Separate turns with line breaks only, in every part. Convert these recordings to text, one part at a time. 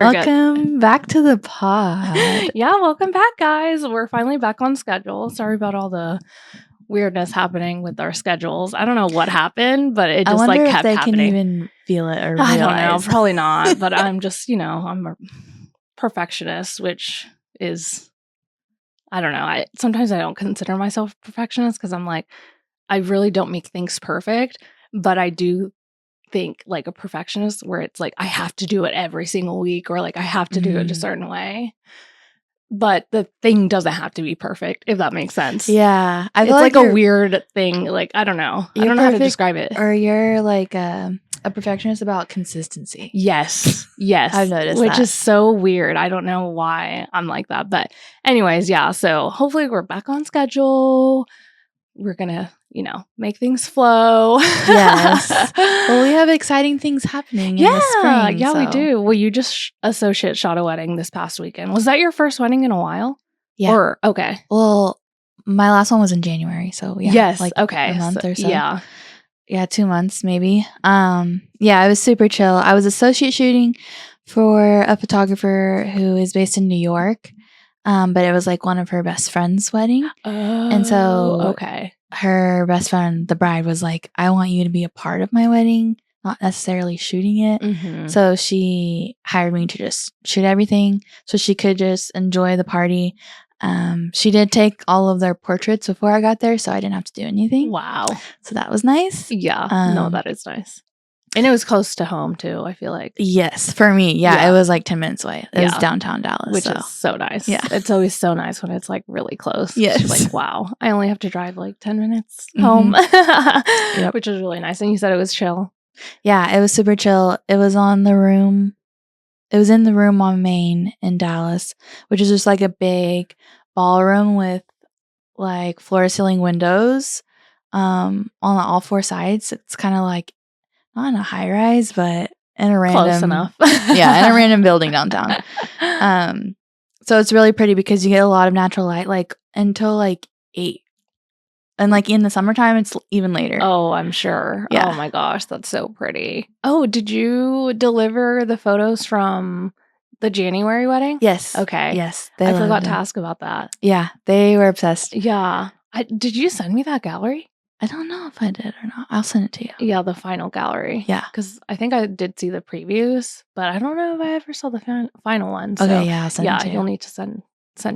We're good.
Welcome back to the pod.
Yeah, welcome back, guys. We're finally back on schedule. Sorry about all the weirdness happening with our schedules. I don't know what happened, but it
I
just
wonder
like
if
kept
they
happening.
can even feel it or
I don't know,
realize.
probably not. But I'm just, I'm a perfectionist, which is, I don't know. Sometimes I don't consider myself a perfectionist because I'm like, I really don't make things perfect, but I do think like a perfectionist where it's like I have to do it every single week or like I have to do it a certain way. But the thing doesn't have to be perfect, if that makes sense.
Yeah.
I feel like a weird thing. Like, I don't know. I don't know how to describe it.
Or you're like a perfectionist about consistency.
Yes. Yes.
I've noticed
which
that.
is so weird. I don't know why I'm like that. But anyways, yeah. So hopefully we're back on schedule. We're going to, make things flow.
Yes. Well, we have exciting things happening in the spring.
Yeah, we do. Well, you just associate shot a wedding this past weekend. Was that your first wedding in a while?
Yeah.
Okay.
Well, my last one was in January. So yeah.
Yes.
Like
okay.
a month or so.
Yeah.
Yeah, 2 months maybe. Yeah, it was super chill. I was associate shooting for a photographer who is based in New York. But it was like one of her best friend's wedding. And so
okay.
her best friend, the bride, was like, I want you to be a part of my wedding, not necessarily shooting it.
Mm-hmm.
So she hired me to just shoot everything so she could just enjoy the party. She did take all of their portraits before I got there, so I didn't have to do anything.
Wow.
So that was nice.
Yeah. No, that is nice. And it was close to home, too, I feel like.
Yes, for me. Yeah, it was like 10 minutes away. It was downtown Dallas.
Which is so nice.
Yeah.
It's always so nice when it's like really close.
Yes.
It's like, wow, I only have to drive like 10 minutes home, which is really nice. And you said it was chill.
Yeah, it was super chill. It was in the room on Main in Dallas, which is just like a big ballroom with like floor to ceiling windows on all four sides. It's kind of like not in a high rise, but in a random
close enough.
in a random building downtown. So it's really pretty because you get a lot of natural light like until like 8. And like in the summertime, it's even later.
Oh, I'm sure.
Yeah.
Oh my gosh, that's so pretty. Oh, did you deliver the photos from the January wedding?
Yes.
Okay.
Yes.
I forgot to ask about that.
Yeah, they were obsessed.
Yeah. Did you send me that gallery?
I don't know if I did or not. I'll send it to you.
Yeah, the final gallery.
Yeah.
Because I think I did see the previews, but I don't know if I ever saw the final one. So
Okay, yeah, I'll send it to you.
You'll need to send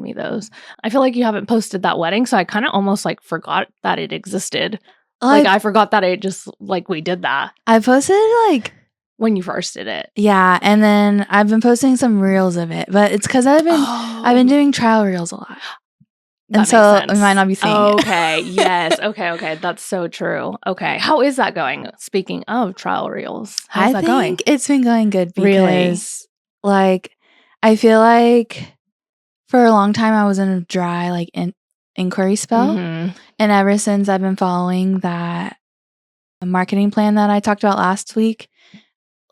me those. I feel like you haven't posted that wedding, so I kind of almost like forgot that it existed. Like I forgot that it just like we did that. I posted like when you first did it.
Yeah, and then I've been posting some reels of it, but it's because I've been doing trial reels a lot. And so we might not be seeing it.
Okay, yes. Okay. That's so true. Okay. How is that going? Speaking of trial reels, how's that going?
I think it's been going good because like I feel like for a long time I was in a dry like inquiry spell. And ever since I've been following that marketing plan that I talked about last week,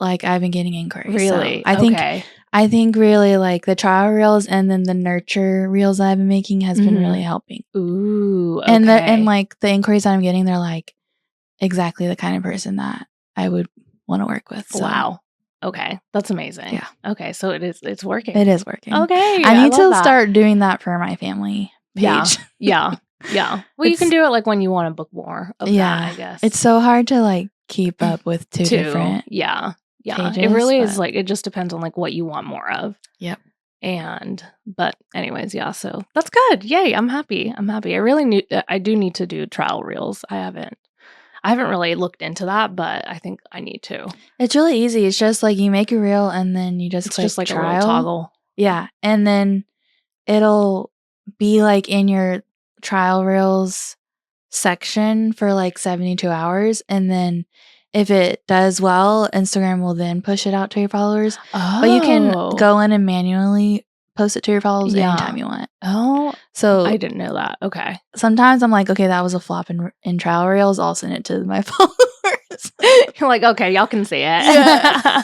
like I've been getting inquiries.
Really?
So I think really like the trial reels and then the nurture reels that I've been making has been really helping.
Ooh, okay.
And like the inquiries that I'm getting, they're like exactly the kind of person that I would want to work with. So.
Wow. Okay. That's amazing.
Yeah.
Okay. So it's working.
It is working.
Okay.
I need to start doing that for my family page.
Yeah. Well, you can do it like when you want to book more of that, I guess.
It's so hard to like keep up with two different pages,
it really is like, it just depends on like what you want more of.
Yep.
But anyways, so that's good. Yay. I'm happy. I do need to do trial reels. I haven't really looked into that, but I think I need to. It's
really easy. It's just like you make a reel and then you just click
like
trial.
A little toggle.
Yeah. And then it'll be like in your trial reels section for like 72 hours. And then if it does well, Instagram will then push it out to your followers.
Oh.
But you can go in and manually post it to your followers anytime you want.
Oh.
So
I didn't know that. Okay.
Sometimes I'm like, okay, that was a flop in trial reels. I'll send it to my followers.
You're like, okay, y'all can see it.
Yeah.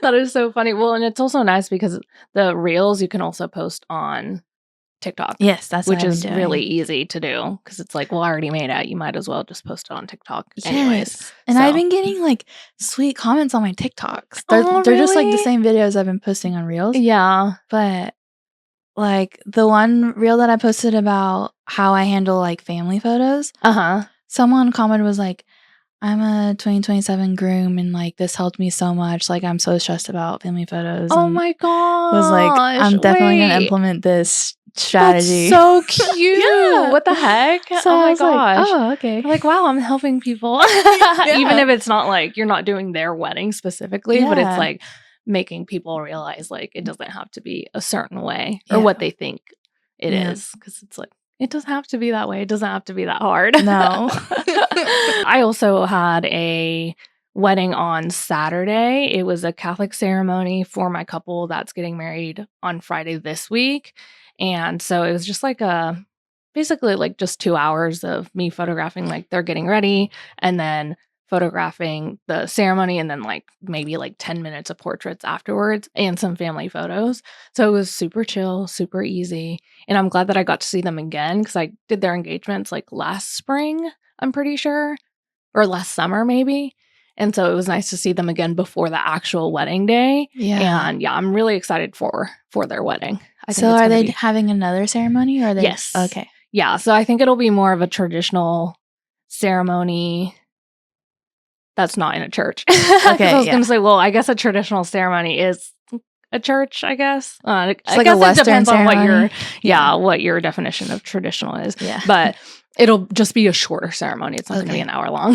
That is so funny. Well, and it's also nice because the reels you can also post on TikTok.
Yes, that's
which
what I've
is
been
really
doing.
easy to do because it's like, well, I already made it. You might as well just post it on TikTok anyways.
Yes. And I've been getting like sweet comments on my TikToks. They're just like the
really?
same videos I've been posting on Reels.
Yeah.
But like the one reel that I posted about how I handle like family photos, someone commented was like, I'm a 2027 groom and like this helped me so much. Like I'm so stressed about family photos.
Oh
and
my gosh.
was like, I'm definitely gonna implement this strategy.
That's so cute.
Yeah.
What the heck?
So
Oh
I
my
was like,
gosh.
oh, okay.
You're like, wow, I'm helping people. Even if it's not like you're not doing their wedding specifically, but it's
Yeah.
like making people realize like it doesn't have to be a certain way or what they think it is. Because it's like, it doesn't have to be that way. It doesn't have to be that hard.
No.
I also had a wedding on Saturday. It was a Catholic ceremony for my couple that's getting married on Friday this week. And so it was just like basically like just 2 hours of me photographing like they're getting ready and then photographing the ceremony and then like maybe like 10 minutes of portraits afterwards and some family photos. So it was super chill, super easy. And I'm glad that I got to see them again because I did their engagements like last spring, I'm pretty sure, or last summer maybe. And so it was nice to see them again before the actual wedding day.
Yeah.
And yeah, I'm really excited for their wedding. I think
So
it's
are
gonna
they
be-
having another ceremony or are they?
Yes.
Okay.
Yeah, so I think it'll be more of a traditional ceremony that's not in a church.
Okay,
I was
yeah.
going to say, well, I guess a traditional ceremony is a church, I guess. I
like
guess
a Western
it depends on
ceremony.
what your definition of traditional is.
Yeah.
But it'll just be a shorter ceremony. It's not going to be
Okay.
an hour long.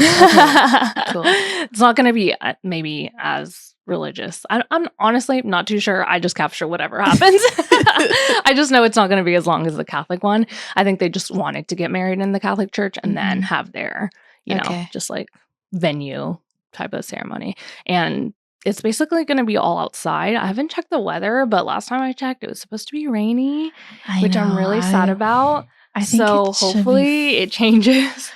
Cool.
It's not going to be maybe as religious. I'm honestly not too sure. I just capture whatever happens. I just know it's not going to be as long as the Catholic one. I think they just wanted to get married in the Catholic church and then have their, just like venue type of ceremony. And it's basically going to be all outside. I haven't checked the weather, but last time I checked, it was supposed to be rainy, which I'm really sad about.
I think
so hopefully it changes.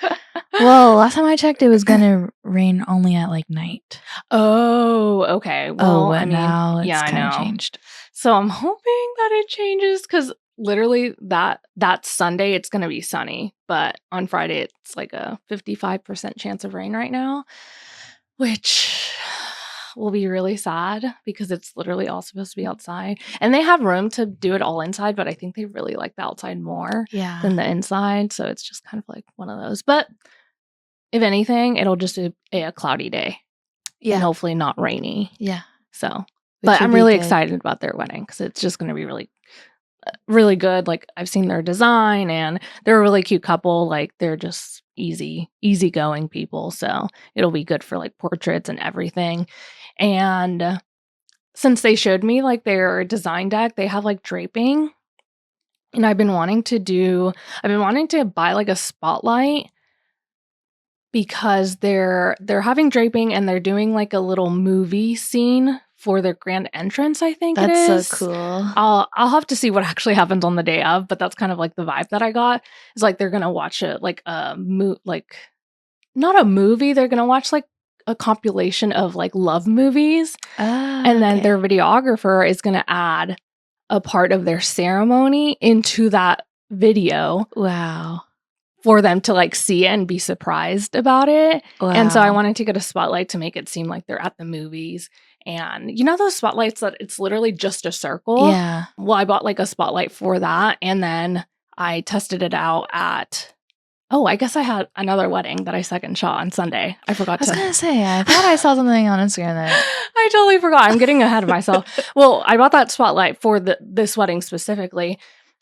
Well, last time I checked, it was going to rain only at like night.
Oh, okay. Well, I mean,
now it's
yeah, I
kind of
know.
changed.
So I'm hoping that it changes because literally that Sunday it's going to be sunny, but on Friday it's like a 55% chance of rain right now, which will be really sad because it's literally all supposed to be outside. And they have room to do it all inside, but I think they really like the outside more than the inside. So it's just kind of like one of those. But if anything, it'll just be a cloudy day. Yeah. And hopefully not rainy.
Yeah.
So, but I'm really excited about their wedding because it's just going to be really, really good. Like I've seen their design and they're a really cute couple. Like they're just easygoing people. So it'll be good for like portraits and everything. And since they showed me like their design deck, they have like draping. And I've been wanting to buy like a spotlight because they're having draping and they're doing like a little movie scene for their grand entrance, I think it is.
That's so cool.
I'll have to see what actually happens on the day of, but that's kind of like the vibe that I got. It's like they're gonna watch it like not a movie, they're gonna watch like a compilation of like love movies. And then their videographer is gonna add a part of their ceremony into that video.
Wow.
For them to like see it and be surprised about it. Wow. And so I wanted to get a spotlight to make it seem like they're at the movies. And you know those spotlights that it's literally just a circle?
Yeah.
Well, I bought like a spotlight for that. And then I tested it out at, I guess I had another wedding that I second shot on Sunday. I was
going to say, I thought I saw something on Instagram that
I totally forgot. I'm getting ahead of myself. Well, I bought that spotlight for this wedding specifically.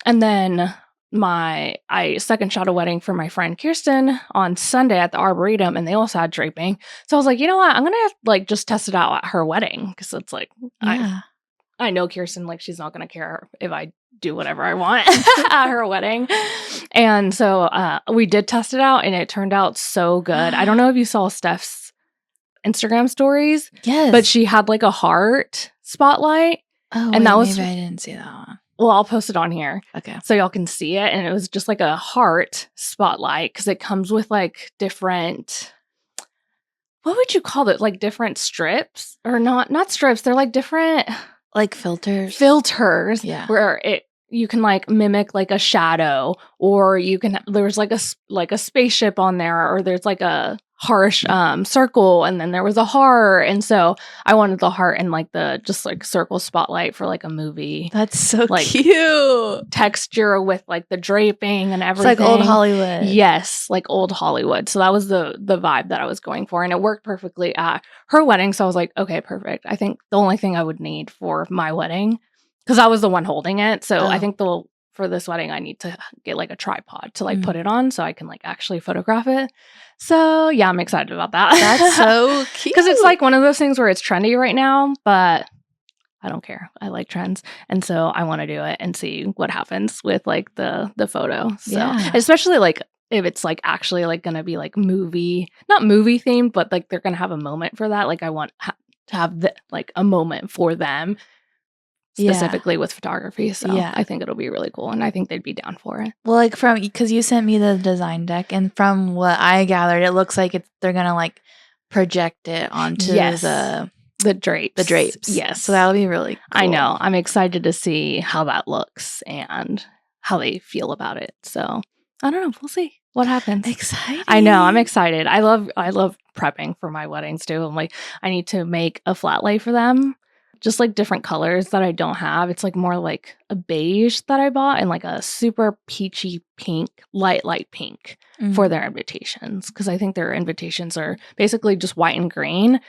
And then I second shot a wedding for my friend Kirsten on Sunday at the Arboretum, and they also had draping. So I was like, you know what? I'm gonna like just test it out at her wedding because it's like I know Kirsten, like she's not gonna care if I do whatever I want at her wedding. And so we did test it out, and it turned out so good. I don't know if you saw Steph's Instagram stories, but she had like a heart spotlight.
Oh, and that was maybe I didn't see that one.
Well, I'll post it on here.
Okay.
So y'all can see it. And it was just like a heart spotlight because it comes with like different, what would you call it? Like different strips or not strips. They're like different.
Like filters.
Filters.
Yeah.
Where you can like mimic like a shadow, or there's like a spaceship on there, or there's like a harsh circle, and then there was a heart, and so I wanted the heart and like the just like circle spotlight for like a movie.
That's so
like
cute.
Texture with like the draping and
It's
everything.
like old Hollywood.
Yes, like old Hollywood. So that was the vibe that I was going for, and it worked perfectly at her wedding. So I was like, okay, perfect. I think the only thing I would need for my wedding, because I was the one holding it, so I think for this wedding I need to get like a tripod to like put it on so I can like actually photograph it. So yeah, I'm excited about that.
That's so cute.
Because it's like one of those things where it's trendy right now, but I don't care. I like trends. And so I want to do it and see what happens with like the photo. So especially like if it's like actually like going to be like not movie themed, but like they're going to have a moment for that. Like I want to have like a moment for them specifically with photography. So I think it'll be really cool. And I think they'd be down for it.
Well, like because you sent me the design deck, and from what I gathered, it looks like they're going to like project it onto
the drapes.
Yes. So that'll be really cool.
I know. I'm excited to see how that looks and how they feel about it. So I don't know. We'll see what happens.
Exciting.
I know. I'm excited. I love prepping for my weddings too. I'm like, I need to make a flat lay for them. Just like different colors that I don't have. It's like more like a beige that I bought and like a super peachy pink, light pink for their invitations. Because I think their invitations are basically just white and green.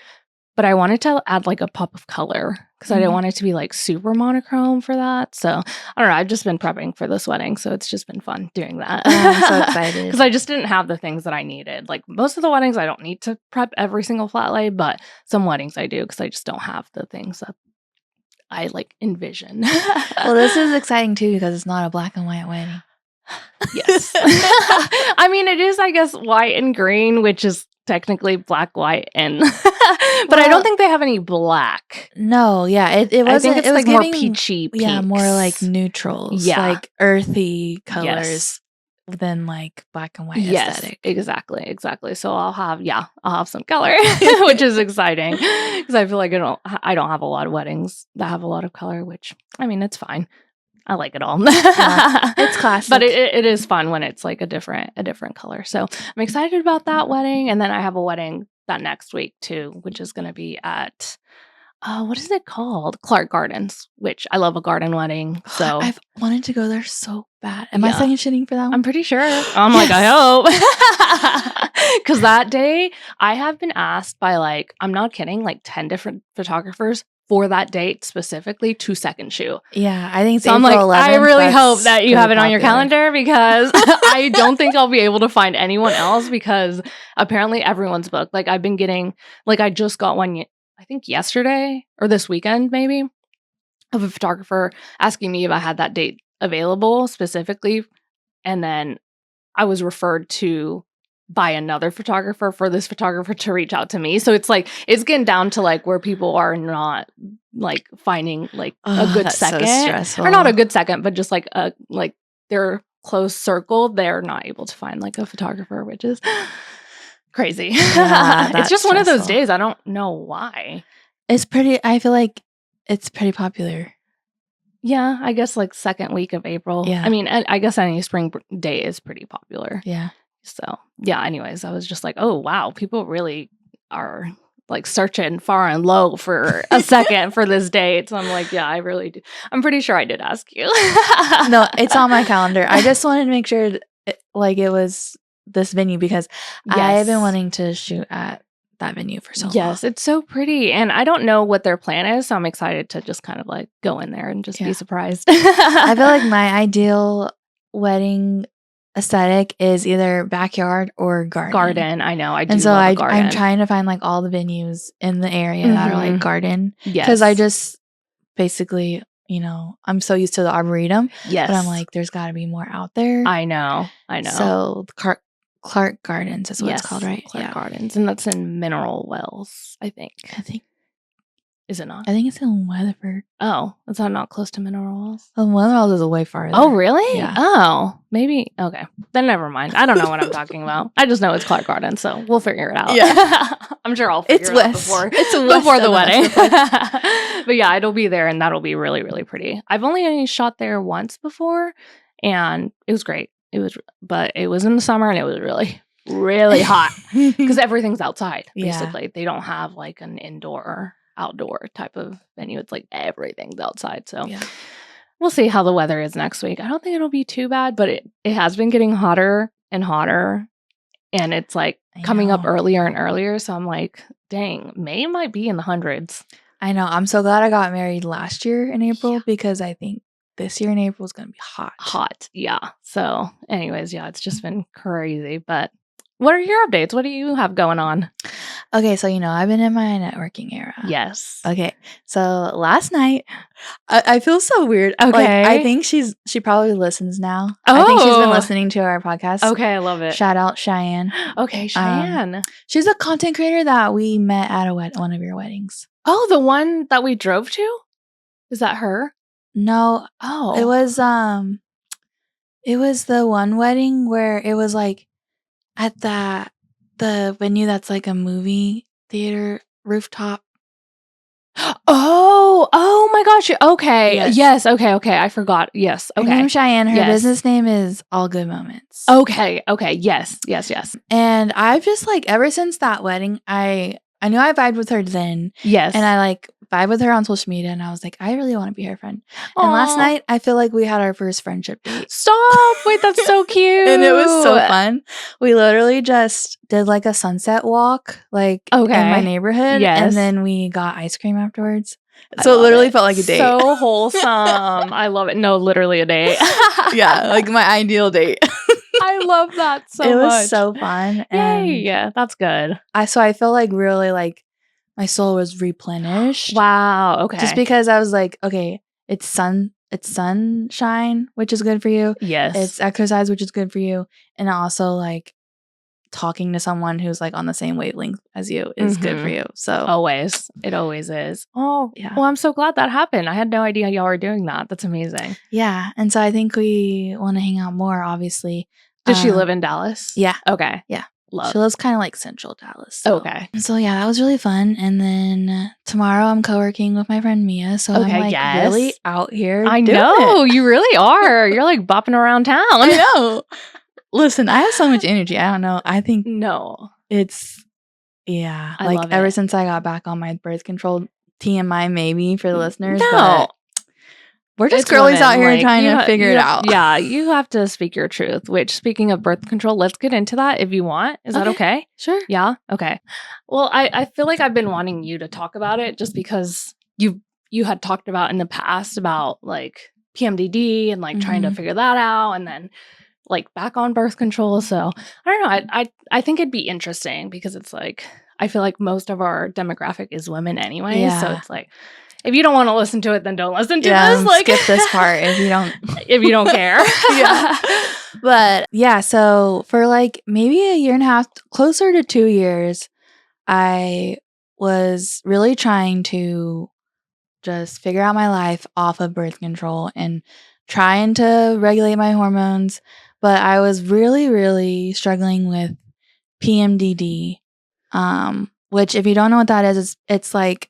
But I wanted to add like a pop of color because I didn't want it to be like super monochrome for that. So I don't know. I've just been prepping for this wedding. So it's just been fun doing that.
I'm so excited.
Because I just didn't have the things that I needed. Like most of the weddings, I don't need to prep every single flat lay, but some weddings I do because I just don't have the things that I like envision.
Well, this is exciting too because it's not a black and white wedding.
Yes. I mean, it is, I guess, white and green, which is technically black, white, and but I don't think they have any black.
No, yeah, it wasn't.
I think it's
it was
like
giving,
more peachy, pinks.
Yeah, more like neutrals, like earthy colors than like black and white aesthetic.
Exactly. So I'll have some color, which is exciting because I feel like I don't have a lot of weddings that have a lot of color, which I mean it's fine. I like it all.
It's classic.
But it is fun when it's like a different color. So I'm excited about that wedding. And then I have a wedding that next week too, which is going to be at, what is it called? Clark Gardens, which I love a garden wedding. So
I've wanted to go there so bad. Am I second shooting for that one?
I'm pretty sure. I'm like, I hope. Because that day I have been asked by like, I'm not kidding, like 10 different photographers for that date specifically to second shoot.
Yeah, I think it's
so. I'm like, 11th, I really hope that you have it on your calendar because I don't think I'll be able to find anyone else because apparently everyone's booked. Like I've been getting, like I just got one, I think yesterday or this weekend maybe, of a photographer asking me if I had that date available specifically, and then I was referred to by another photographer for this photographer to reach out to me. So it's like, it's getting down to like where people are not like finding like a good second,
so stressful.
Or not a good second, but just like their close circle, they're not able to find like a photographer, which is crazy.
Yeah,
it's just stressful. One of those days. I don't know why.
I feel like it's pretty popular.
Yeah, I guess like second week of April.
Yeah.
I mean, I guess any spring day is pretty popular.
Yeah.
So, yeah, anyways, I was just like, oh, wow, people really are like searching far and low for a second for this date. So I'm like, yeah, I really do. I'm pretty sure I did ask you.
No, it's on my calendar. I just wanted to make sure it was this venue because I've been wanting to shoot at that venue for so long.
Yes, it's so pretty. And I don't know what their plan is. So I'm excited to just kind of like go in there and just be surprised.
I feel like my ideal wedding aesthetic is either backyard or garden.
I know. I do.
And so
love a garden.
I'm trying to find like all the venues in the area that are like garden.
Yes.
Because I just basically, I'm so used to the Arboretum.
Yes.
But I'm like, there's got to be more out there.
I know.
So Clark Gardens is what it's called, right?
Clark Gardens. And that's in Mineral Wells, I think. Is it not?
I think it's in Weatherford.
Oh, is that not close to Mineral Wells?
Oh, Weatherford is way farther.
Oh, really?
Yeah.
Oh, maybe. Okay. Then never mind. I don't know what I'm talking about. I just know it's Clark Garden, so we'll figure it out.
Yeah.
I'm sure I'll figure it out before the wedding. But yeah, it'll be there, and that'll be really, really pretty. I've only shot there once before, and it was great. But it was in the summer, and it was really, really hot because everything's outside. Basically, they don't have like an indoor, outdoor type of venue. It's like everything's outside. So we'll see how the weather is next week. I don't think it'll be too bad, but it has been getting hotter and hotter, and it's like coming up earlier and earlier. So I'm like, dang, May might be in the hundreds.
I know. I'm so glad I got married last year in April because I think this year in April is going to be hot.
Hot, yeah. So anyways, yeah, it's just been crazy. But what are your updates? What do you have going on?
Okay, so I've been in my networking era.
Yes.
Okay, so last night, I feel so weird.
Okay.
Like, I think she probably listens now. I think she's been listening to our podcast.
Okay, I love it.
Shout out Cheyenne.
Okay, Cheyenne.
She's a content creator that we met at one of your weddings.
Oh, the one that we drove to? Is that her?
No.
Oh.
It was the one wedding where it was like at the venue that's like a movie theater rooftop.
Oh my gosh. Okay. Yes. Okay. I forgot. Yes. Okay.
Her name's Cheyenne. Her business name is All Good Moments.
Okay. Yes.
And I've just like, ever since that wedding, I knew I vibed with her then.
Yes.
And I like vibe with her on social media, and I was like, I really want to be her friend.
Aww.
And last night, I feel like we had our first friendship date.
Stop! Wait, that's so cute.
And it was so fun. We literally just did like a sunset walk, like in my neighborhood.
Yes.
And then we got ice cream afterwards. So it literally felt like a date.
So wholesome. I love it. No, literally a date.
Yeah, like my ideal date.
I love that so much.
It was so fun.
Yay, yeah, that's good.
So I feel like really like my soul was replenished.
Wow. Okay.
Just because I was like, okay, it's sunshine, which is good for you.
Yes.
It's exercise, which is good for you. And also like talking to someone who's like on the same wavelength as you is good for you. So
it always is. Oh,
yeah.
Well, I'm so glad that happened. I had no idea y'all were doing that. That's amazing.
Yeah. And so I think we want to hang out more, obviously.
Does she live in Dallas?
Yeah.
Okay.
Yeah.
Love.
She lives kind of like central Dallas. So.
Okay.
So yeah, that was really fun. And then tomorrow I'm co-working with my friend Mia. So I'm like really out here.
I know. You really are. You're like bopping around town.
I know. Listen, I have so much energy. I don't know. I think it's
I
like
love
ever
it.
since I got back on my birth control, TMI maybe for the listeners.
No.
But we're just girlies out here trying to figure it out.
Yeah, you have to speak your truth, which speaking of birth control, let's get into that if you want. Is that okay?
Sure.
Yeah? Okay. Well, I feel like I've been wanting you to talk about it just because you had talked about in the past about like PMDD and like trying to figure that out and then like back on birth control. So I don't know. I think it'd be interesting because it's like, I feel like most of our demographic is women anyway. Yeah. So it's like, if you don't want to listen to it, then don't listen to this. Like,
skip this part if you don't
care.
Yeah. But yeah, so for like maybe a year and a half, closer to 2 years, I was really trying to just figure out my life off of birth control and trying to regulate my hormones. But I was really, really struggling with PMDD, which if you don't know what that is, it's like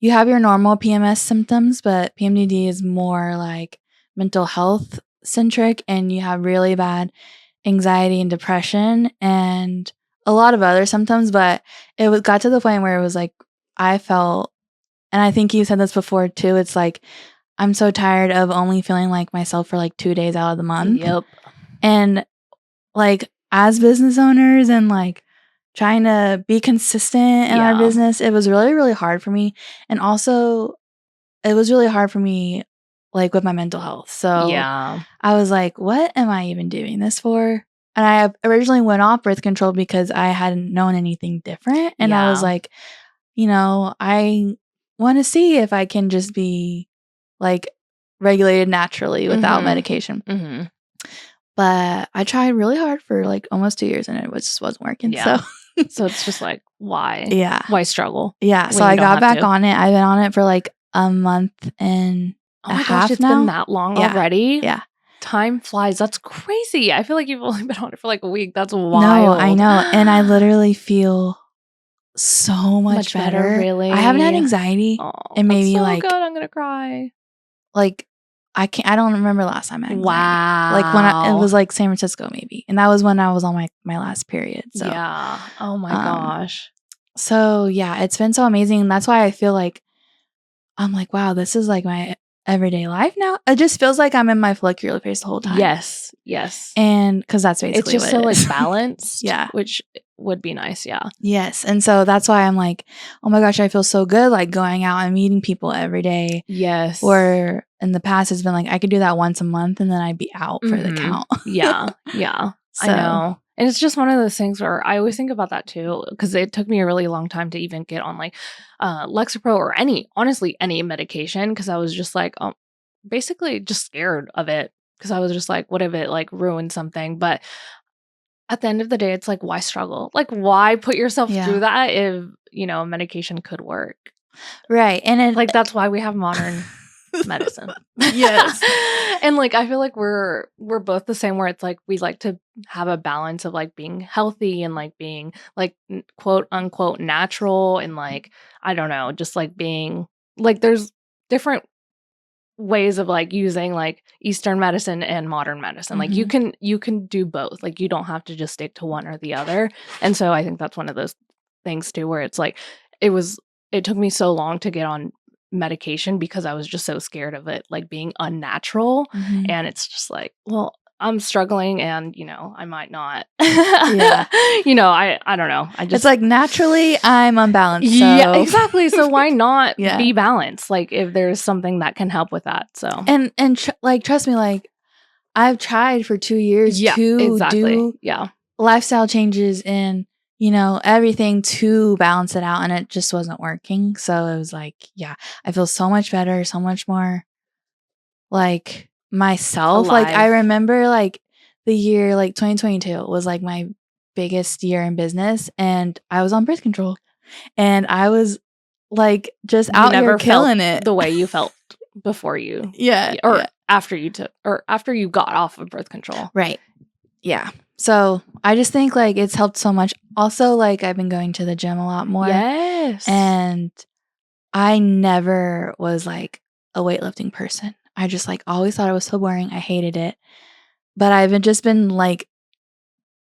you have your normal PMS symptoms, but PMDD is more like mental health centric, and you have really bad anxiety and depression and a lot of other symptoms. But it got to the point where it was like I felt, and I think you said this before too, it's like I'm so tired of only feeling like myself for like 2 days out of the month.
Yep.
And like as business owners and like trying to be consistent in our business, it was really, really hard for me. And also it was really hard for me like with my mental health. So
yeah, I
was like, what am I even doing this for? And I originally went off birth control because I hadn't known anything different. And I was like, I want to see if I can just be like regulated naturally without medication. But I tried really hard for like almost 2 years and it just wasn't working.
Yeah.
So
So it's just like, why?
Yeah.
Why struggle?
Yeah. So
when you
I
don't
got
have
back
to?
on it. I've been on it for like a month and
Oh
a
my
half
gosh, it's
now.
been that long
Yeah.
already?
Yeah.
Time flies. That's crazy. I feel like you've only been on it for like a week. That's wild.
No, I know. And I literally feel so much better.
really.
I haven't had anxiety
Oh,
in
that's
maybe
so
like
good. I'm gonna cry.
like I don't remember the last time I had anxiety.
Wow.
Like when it was like San Francisco maybe. And that was when I was on my last period. So
yeah. Oh my gosh.
So yeah, it's been so amazing. That's why I feel like I'm like, wow, this is like my everyday life now. It just feels like I'm in my follicular phase the whole time.
Yes. Yes.
And because that's basically
it's just
what
so
it is.
like balanced.
Yeah.
Which would be nice. Yeah.
Yes. And so that's why I'm like, oh my gosh, I feel so good like going out and meeting people every day.
Yes.
Where in the past it's been like I could do that once a month and then I'd be out for the count.
Yeah. Yeah.
So
I know. And it's just one of those things where I always think about that too, because it took me a really long time to even get on like Lexapro or honestly, any medication, because I was just like, basically just scared of it, because I was just like, what if it like ruined something? But at the end of the day, it's like, why struggle? Like, why put yourself through that if, medication could work?
Right. And
like, that's why we have modern medicine.
Yes.
And like I feel like we're both the same, where it's like we like to have a balance of like being healthy and like being like quote unquote natural, and like I don't know, just like being like there's different ways of like using like Eastern medicine and modern medicine. Like you can do both. Like you don't have to just stick to one or the other. And so I think that's one of those things too, where it's like it took me so long to get on medication because I was just so scared of it like being unnatural. And it's just like, well, I'm struggling, and I might not.
Yeah.
I don't know.
It's like naturally I'm unbalanced. So.
Yeah, exactly. So why not
Yeah.
be balanced? Like if there's something that can help with that. So
and like trust me, like I've tried for 2 years to do lifestyle changes and everything to balance it out, and it just wasn't working. So it was like, yeah, I feel so much better, so much more like myself.
Alive.
Like I remember like the year like 2022 was like my biggest year in business, and I was on birth control, and I was like just out here killing it
the way you felt before you after you took or after you got off of birth control.
Right. Yeah. So I just think like it's helped so much. Also, like I've been going to the gym a lot more.
Yes.
And I never was like a weightlifting person. I just like always thought it was so boring. I hated it. But I've just been like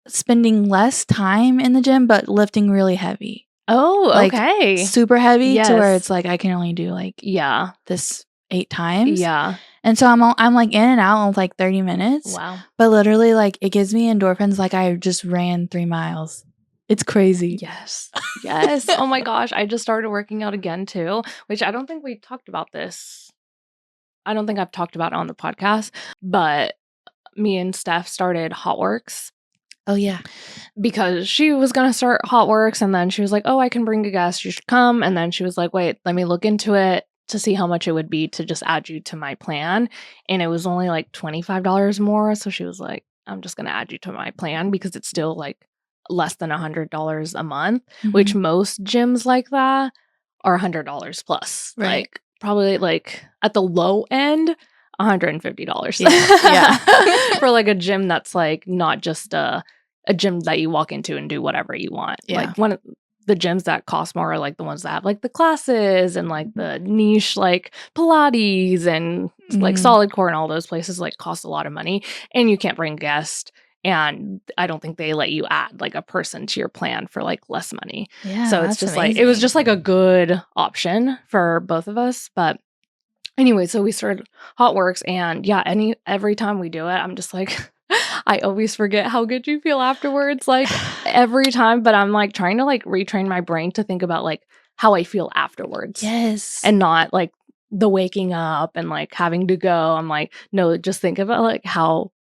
spending less time in the gym, but lifting really heavy.
Oh,
like,
okay.
Super heavy to where it's like I can only do like this 8 times.
Yeah.
And so I'm like in and out in like 30 minutes.
Wow.
But literally like it gives me endorphins like I just ran 3 miles. It's crazy.
Yes. Yes. Oh my gosh. I just started working out again too, which I don't think we talked about this. I don't think I've talked about it on the podcast, but me and Steph started HotWorks.
Oh, yeah.
Because she was going to start HotWorks, and then she was like, oh, I can bring a guest. You should come. And then she was like, wait, let me look into it to see how much it would be to just add you to my plan. And it was only like $25 more. So she was like, I'm just going to add you to my plan because it's still like less than $100 a month, which most gyms like that are $100 plus.
Right.
Like probably like at the low end, $150.
Yeah.
For like a gym that's like not just a gym that you walk into and do whatever you want.
Yeah.
Like one of the gyms that cost more are like the ones that have like the classes and like the niche like Pilates and like solid core, and all those places like cost a lot of money, and you can't bring guests. And I don't think they let you add like a person to your plan for like less money.
Yeah.
So it's just amazing. Like, it was just like a good option for both of us. But anyway, so we started HotWorks, and yeah, every time we do it, I'm just like, I always forget how good you feel afterwards, like every time. But I'm like trying to like retrain my brain to think about like how I feel afterwards.
Yes.
And not like the waking up and like having to go. I'm like, no, just think about like how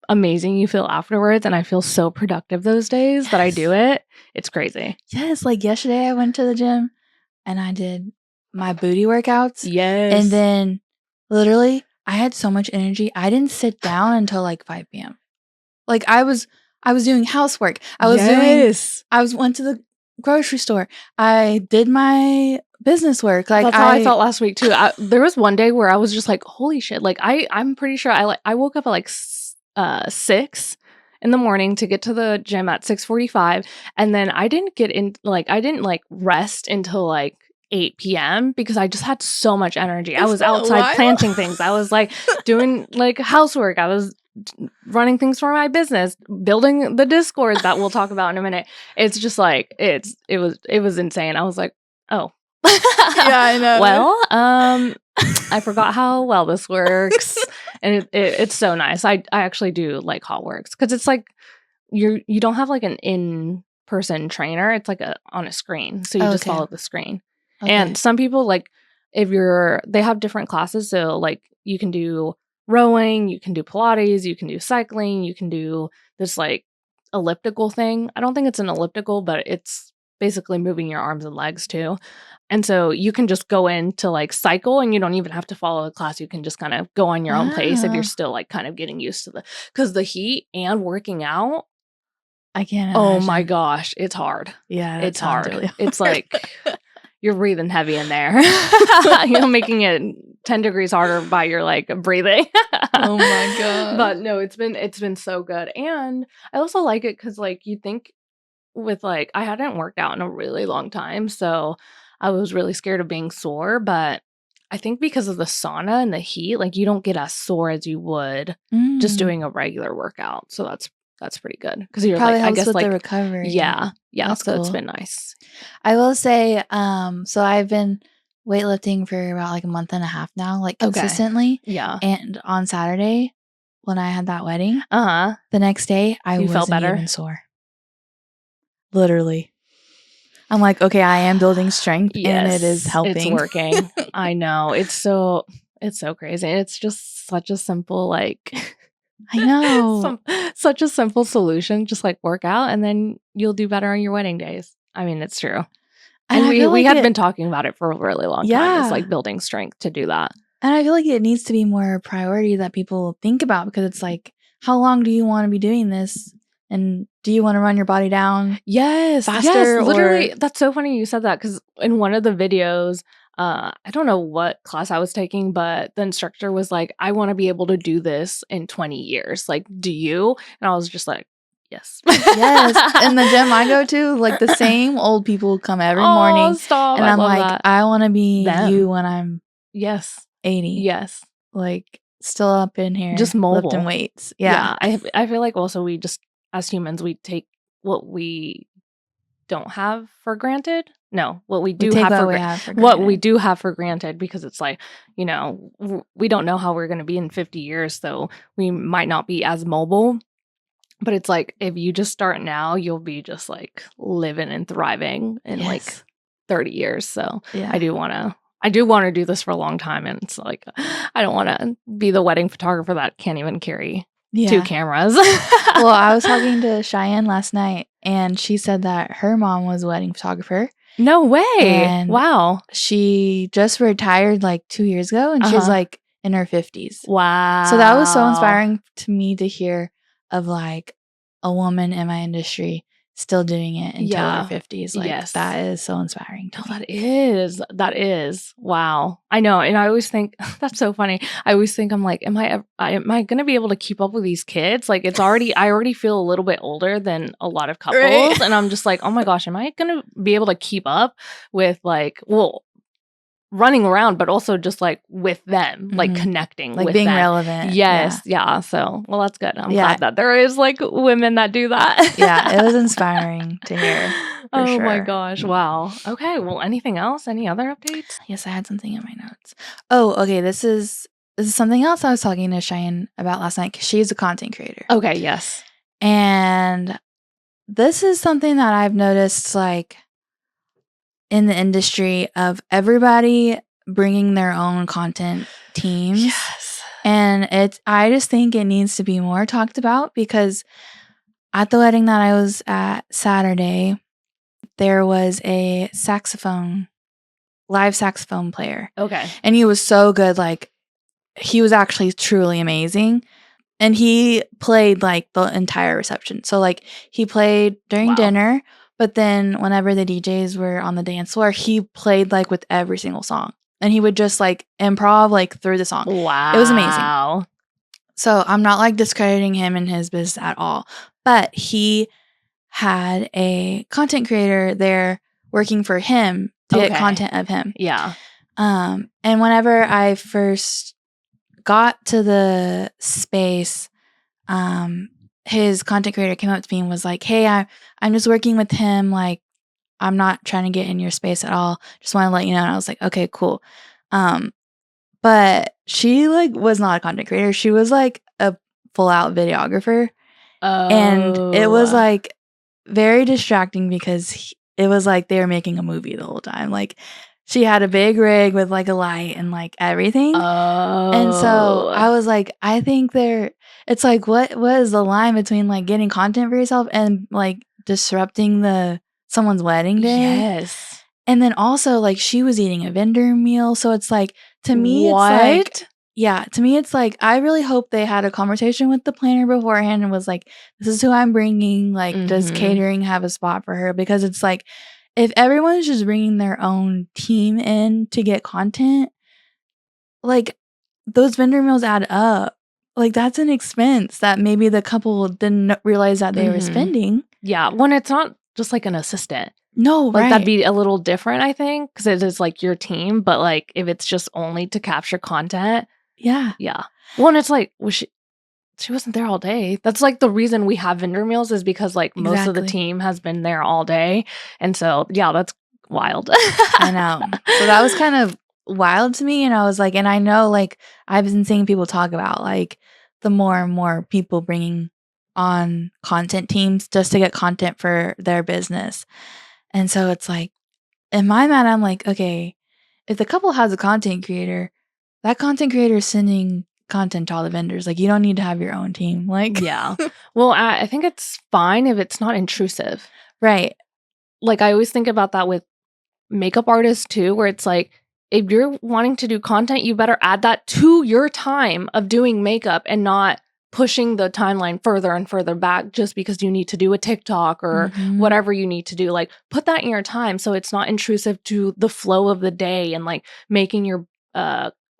amazing you feel afterwards. And I feel so productive those days that I do it. It's crazy.
Yes. Like yesterday I went to the gym and I did my booty workouts.
Yes.
And then literally I had so much energy. I didn't sit down until like 5 p.m. Like I was doing housework. I was doing I went to the grocery store. I did my business work. Like,
That's how I felt last week too. There was one day where I was just like, holy shit. Like I'm pretty sure I woke up at like 6 in the morning to get to the gym at 6:45, and then I didn't rest until like 8 p.m. because I just had so much energy. I was outside planting things. I was like doing like housework. I was running things for my business, building the Discord that we'll talk about in a minute. It's just like it was insane. I was like, oh.
Yeah, I know.
Well, I forgot how well this works, and it's so nice. I actually do like how it works because it's like you don't have like an in-person trainer. It's like on a screen, so you just follow the screen. Okay. And some people like they have different classes, so like you can do rowing, you can do Pilates, you can do cycling, you can do this like elliptical thing. I don't think it's an elliptical, but it's basically moving your arms and legs too. And so you can just go in to like cycle and you don't even have to follow a class. You can just kind of go on your own pace if you're still like kind of getting used to because the heat and working out.
I can't imagine.
Oh my gosh, it's hard.
Yeah,
it's hard.
Really hard.
It's like you're breathing heavy in there. Making it 10 degrees harder by your like breathing.
Oh my god.
But no, it's been so good. And I also like it because like you think with like I hadn't worked out in a really long time, so I was really scared of being sore, but I think because of the sauna and the heat, like you don't get as sore as you would just doing a regular workout. So that's pretty good because you're
probably
like
helps
I guess
with
like
the recovery.
Yeah,
that's
so
cool.
It's been nice.
I will say, so I've been weightlifting for about like a month and a half now, like consistently.
Okay. Yeah.
And on Saturday, when I had that wedding, the next day I wasn't even sore. Literally. I'm like, okay, I am building strength and it is helping.
It's working. I know. It's so crazy. It's just such a simple like
I know.
Such a simple solution. Just like work out and then you'll do better on your wedding days. I mean, it's true. And we had been talking about it for a really long time. It's like building strength to do that.
And I feel like it needs to be more a priority that people think about because it's like, how long do you want to be doing this? And do you want to run your body down? Faster?
Yes, literally. That's so funny you said that because in one of the videos, I don't know what class I was taking, but the instructor was like, I want to be able to do this in 20 years. Like, do you? And I was just like, yes.
Yes. In the gym I go to, like the same old people come every morning.
Stop.
And I'm like, I want to be you when I'm 80.
Yes.
Like still up in here.
Just mobile.
Lifting weights. Yeah.
I feel like also we just, as humans, we take what we don't have for granted. No, what we do have for granted. What we do have for granted because it's like, we don't know how we're going to be in 50 years, so we might not be as mobile. But it's like if you just start now, you'll be just like living and thriving in like 30 years. So I do want to do this for a long time, and it's like I don't want to be the wedding photographer that can't even carry 2 cameras.
Well, I was talking to Cheyenne last night, and she said that her mom was a wedding photographer.
No way!
And
wow.
She just retired like 2 years ago, and she's like in her 50s.
Wow!
So that was so inspiring to me to hear of like a woman in my industry still doing it until her 50s. Like that is so inspiring to me.
That is. Wow. I know. And I always think that's so funny. I always think I'm like, am I going to be able to keep up with these kids? Like I already feel a little bit older than a lot of couples. Right. And I'm just like, oh my gosh, am I going to be able to keep up with like, running around, but also just like with them, like connecting,
like
with
being
them.
relevant.
Yes, yeah. So, well, that's good. I'm glad that there is like women that do that.
Yeah, it was inspiring to hear.
Oh my gosh! Wow. Okay. Well, anything else? Any other updates?
Yes, I had something in my notes. Oh, okay. This is something else I was talking to Cheyenne about last night because she's a content creator.
Okay. Yes.
And this is something that I've noticed, like, in the industry of everybody bringing their own content teams.
Yes.
And I just think it needs to be more talked about because at the wedding that I was at Saturday, there was a live saxophone player.
Okay.
And he was so good. Like, he was actually truly amazing. And he played like the entire reception. So like he played during dinner, But then whenever the DJs were on the dance floor, he played like with every single song. And he would just like improv like through the song.
Wow.
It was amazing. So I'm not like discrediting him and his business at all. But he had a content creator there working for him to get content of him.
Yeah.
And whenever I first got to the space, his content creator came up to me and was like, "Hey, I'm just working with him. Like, I'm not trying to get in your space at all. Just want to let you know." And I was like, "Okay, cool." But she like was not a content creator. She was like a full out videographer. And it was like very distracting because it was like they were making a movie the whole time. Like she had a big rig with like a light and like everything. And so I was like, I think it's like what is the line between like getting content for yourself and like disrupting someone's wedding day?
Yes.
And then also like she was eating a vendor meal. So it's like to me it's like to me it's like I really hope they had a conversation with the planner beforehand and was like, this is who I'm bringing. Like, does catering have a spot for her? Because it's like if everyone's just bringing their own team in to get content, like those vendor meals add up. Like that's an expense that maybe the couple didn't realize that they were spending.
Yeah, when it's not just like an assistant.
No,
like that'd be a little different, I think, because it is like your team. But like if it's just only to capture content,
yeah.
Well, and it's like she wasn't there all day. That's like the reason we have vendor meals is because like most of the team has been there all day, and so yeah, that's wild.
I know. So that was kind of wild to me, and I was like, and I know like I've been seeing people talk about like the more and more people bringing on content teams just to get content for their business. And so it's like, in my mind, I'm like, okay, if the couple has a content creator, that content creator is sending content to all the vendors. Like, you don't need to have your own team. Like,
yeah. Well, I think it's fine if it's not intrusive.
Right.
Like, I always think about that with makeup artists too, where it's like, if you're wanting to do content, you better add that to your time of doing makeup and not pushing the timeline further and further back just because you need to do a TikTok or whatever you need to do. Like, put that in your time so it's not intrusive to the flow of the day and like making your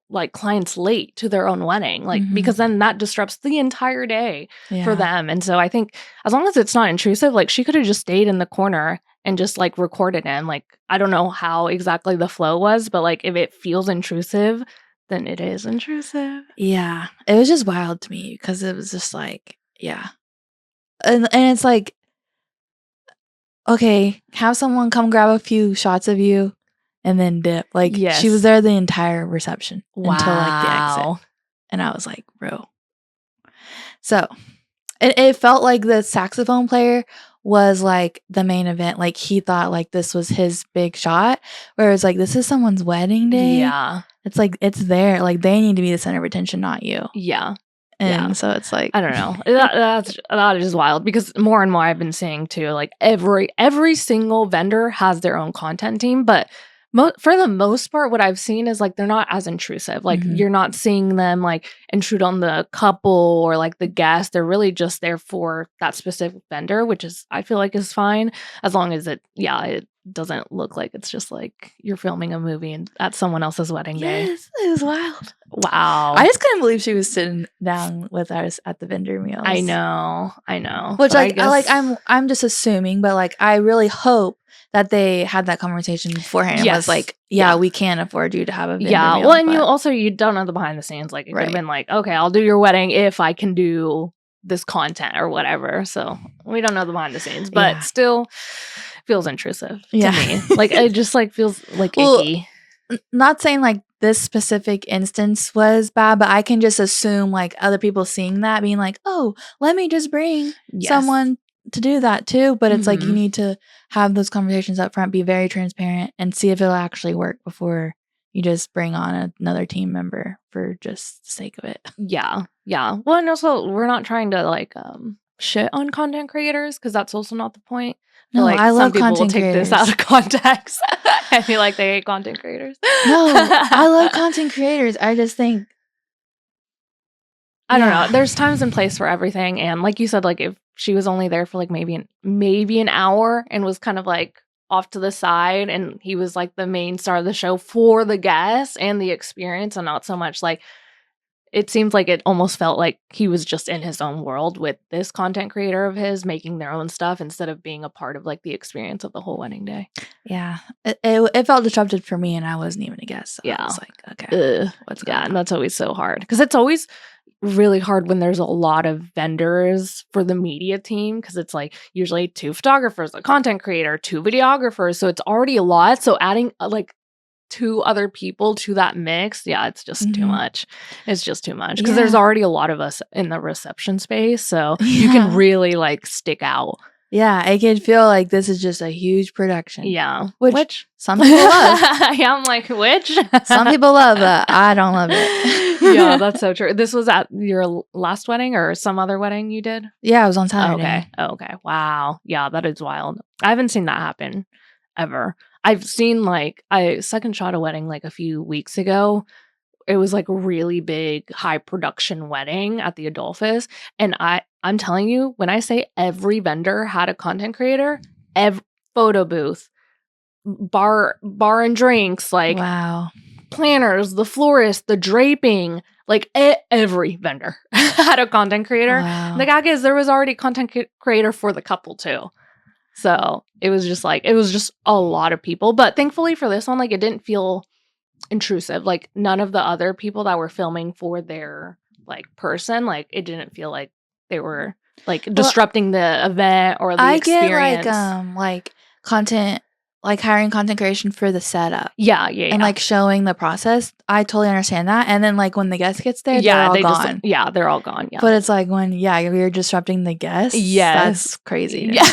like clients late to their own wedding, like because then that disrupts the entire day for them. And so I think as long as it's not intrusive, like she could have just stayed in the corner and just like recorded in. Like, I don't know how exactly the flow was, but like if it feels intrusive, then it is intrusive.
Yeah. It was just wild to me because it was just like, yeah. And it's like, okay, have someone come grab a few shots of you and then dip. Like, she was there the entire reception until like the exit. And I was like, bro. So it felt like the saxophone player was like the main event. Like he thought like this was his big shot. Whereas like this is someone's wedding day.
Yeah.
It's like it's there. Like they need to be the center of attention, not you.
Yeah.
And so it's like
I don't know. that is wild because more and more I've been seeing too, like every single vendor has their own content team, but for the most part, what I've seen is like they're not as intrusive. Like you're not seeing them like intrude on the couple or like the guest. They're really just there for that specific vendor, which is I feel like is fine as long as it doesn't look like it's just like you're filming a movie and at someone else's wedding day.
Yes, it was wild.
Wow.
I just couldn't believe she was sitting down with us at the vendor meals.
I know.
Which like I'm just assuming, but like I really hope that they had that conversation beforehand and was like, we can't afford you to have a vendor meal.
Well, and you don't know the behind the scenes. Like it could have been like, okay, I'll do your wedding if I can do this content or whatever. So we don't know the behind the scenes, but still feels intrusive to me. Like it just like feels like icky.
Not saying like this specific instance was bad, but I can just assume like other people seeing that being like, oh, let me just bring someone to do that too. But it's like you need to have those conversations up front, be very transparent and see if it'll actually work before you just bring on another team member for just the sake of it.
Yeah. Well, and also we're not trying to like shit on content creators because that's also not the point.
No,
like
I love
some people
content
will take
creators.
this out of context. I feel like they hate content creators.
No, I love content creators. I just think
I don't know. There's times and place for everything, and like you said, like if she was only there for like maybe an hour and was kind of like off to the side, and he was like the main star of the show for the guests and the experience, and not so much like it seems like it almost felt like he was just in his own world with this content creator of his making their own stuff instead of being a part of like the experience of the whole wedding day.
Yeah. It felt disrupted for me, and I wasn't even a guest. So
Yeah.
I was like, okay, what's going on?
And that's always so hard because it's always really hard when there's a lot of vendors for the media team, because it's like usually 2 photographers, a content creator, 2 videographers, so it's already a lot. So adding like 2 other people to that mix, it's just too much. It's just too much because there's already a lot of us in the reception space, so you can really like stick out.
Yeah, I can feel like this is just a huge production.
Yeah,
which some people love.
Yeah, I'm like, which
some people love it. I don't love it.
Yeah, that's so true. This was at your last wedding or some other wedding you did?
Yeah, it was on Saturday.
Okay. Wow. Yeah, that is wild. I haven't seen that happen ever. I've seen like I second shot a wedding like a few weeks ago. It was like a really big high production wedding at the Adolphus, and I'm telling you, when I say every vendor had a content creator, every photo booth, bar and drinks, like
wow,
planners, the florist, the draping, like every vendor had a content creator.
Wow.
The gag is there was already content creator for the couple too. So it was just a lot of people. But thankfully for this one, like it didn't feel intrusive. Like none of the other people that were filming for their like person, like it didn't feel like they were like disrupting the event or the experience.
I get like content, like hiring content creation for the setup.
Yeah.
And like showing the process. I totally understand that. And then like when the guest gets there, they're all gone.
They're all gone. Yeah.
But it's like when you're disrupting the guests.
Yes.
That's crazy.
Yeah.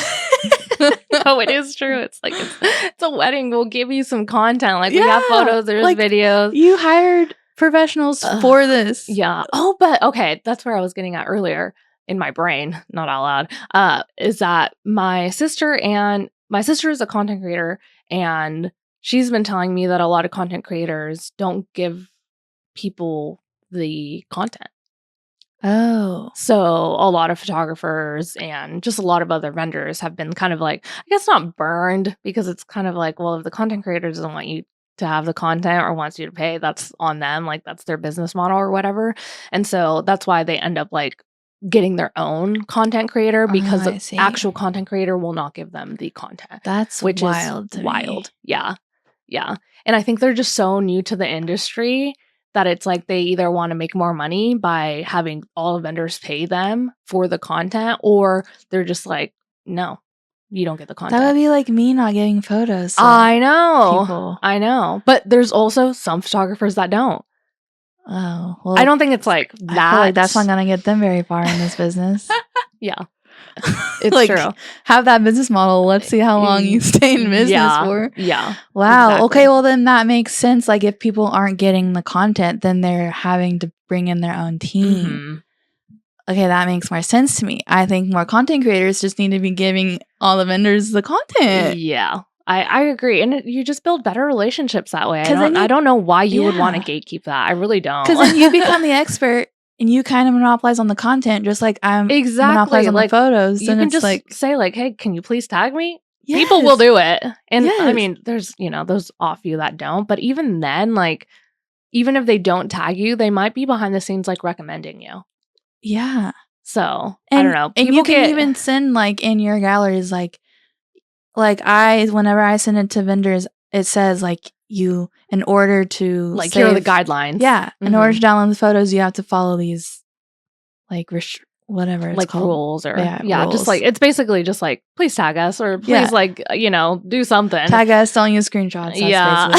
No, it is true. It's like it's a wedding. We'll give you some content. Like we have photos, there's like, videos.
You hired professionals for this.
Yeah. Oh, but okay, that's where I was getting at earlier in my brain, not out loud. Is that my sister is a content creator, and she's been telling me that a lot of content creators don't give people the content.
Oh.
So a lot of photographers and just a lot of other vendors have been kind of like, I guess not burned, because it's kind of like, well, if the content creator doesn't want you to have the content or wants you to pay, that's on them. Like that's their business model or whatever. And so that's why they end up like getting their own content creator, because the actual content creator will not give them the content.
That's
which
wild.
Is wild. Yeah. Yeah. And I think they're just so new to the industry that it's like they either want to make more money by having all vendors pay them for the content, or they're just like, no, you don't get the content.
That would be like me not getting photos.
I know. I know. But there's also some photographers that don't.
Oh. Well,
I don't think it's like that.
I feel like that's not going to get them very far in this business.
Yeah. It's
like,
true.
Have that business model. Let's see how long you stay in business for.
Yeah.
Wow. Exactly. Okay. Well, then that makes sense. Like if people aren't getting the content, then they're having to bring in their own team. Mm-hmm. Okay. That makes more sense to me. I think more content creators just need to be giving all the vendors the content.
Yeah. I agree. And you just build better relationships that way. I don't know why you would want to gatekeep that. I really don't.
Because then you become the expert. And you kind of monopolize on the content, just like I'm monopolize on like, the photos.
You can just like say like, "Hey, can you please tag me?"
Yes.
People will do it, and I mean, there's those off you that don't. But even then, like, even if they don't tag you, they might be behind the scenes like recommending you.
Yeah.
So I don't know.
And you can even send like in your galleries, like whenever I send it to vendors, it says like. You, in order to
like here are the guidelines.
Yeah, in order to download the photos, you have to follow these like whatever it's
like
called.
Rules or
rules.
Just like it's basically just like please tag us or please like do something.
Tag us, don't use screenshots.
Yeah.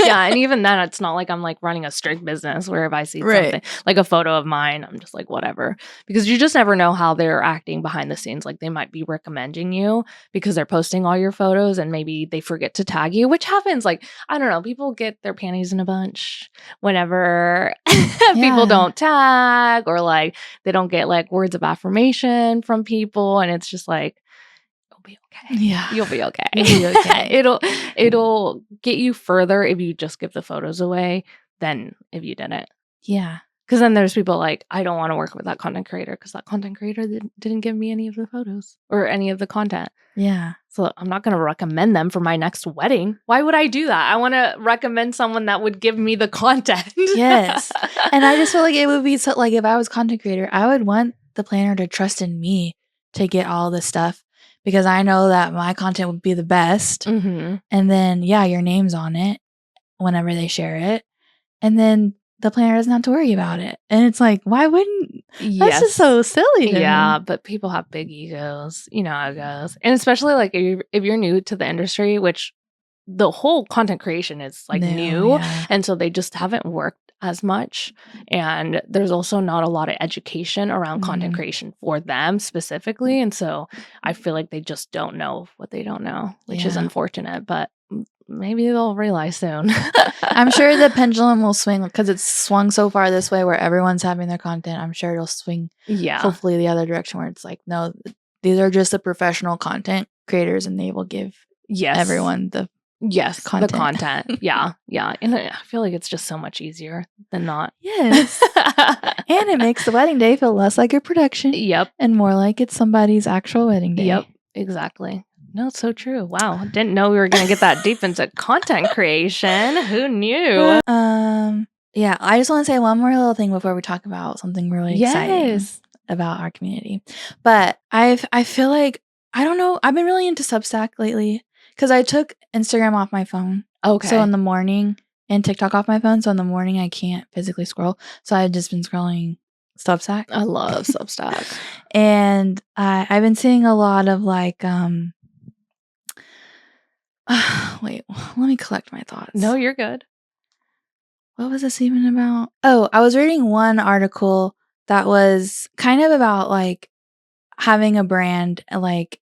Yeah, and even then it's not like I'm like running a strict business where if I see something like a photo of mine, I'm just like whatever, because you just never know how they're acting behind the scenes. Like they might be recommending you because they're posting all your photos and maybe they forget to tag you, which happens. Like I don't know, people get their panties in a bunch whenever people don't tag, or like they don't get like words of affirmation from people, and it's just like you'll be okay.
Yeah,
you'll be okay.
You'll be okay.
It'll get you further if you just give the photos away than if you didn't.
Yeah,
Because then there's people like, I don't want to work with that content creator because that content creator didn't give me any of the photos or any of the content.
Yeah.
So I'm not going to recommend them for my next wedding. Why would I do that? I want to recommend someone that would give me the content.
Yes. And I just feel like it would be so, like, if I was content creator, I would want the planner to trust in me to get all this stuff because I know that my content would be the best.
Mm-hmm.
And then, yeah, your name's on it whenever they share it. And then the planner doesn't have to worry about it. And it's like, why wouldn't? That's just so silly to me.
But people have big egos. You know how it goes. And especially like if you're new to the industry, which the whole content creation is like new.
Yeah.
And so they just haven't worked as much. And there's also not a lot of education around content creation for them specifically. And so I feel like they just don't know what they don't know, which is unfortunate. But maybe they'll realize soon.
I'm sure the pendulum will swing because it's swung so far this way where everyone's having their content. I'm sure it'll swing hopefully the other direction where it's like, no, these are just the professional content creators and they will give everyone the content.
The content. Yeah. And I feel like it's just so much easier than not.
Yes. And it makes the wedding day feel less like a production.
Yep.
And more like it's somebody's actual wedding day.
Yep. Exactly. No, it's so true. Wow. Didn't know we were going to get that deep into content creation. Who knew?
Yeah. I just want to say one more little thing before we talk about something really exciting about our community. But I feel like, I don't know, I've been really into Substack lately because I took Instagram off my phone.
Okay.
So in the morning, and TikTok off my phone. So in the morning, I can't physically scroll. So I've just been scrolling Substack.
I love Substack.
And I've been seeing a lot of like, wait, let me collect my thoughts.
No, you're good.
What was this even about? Oh, I was reading one article that was kind of about like having a brand, like,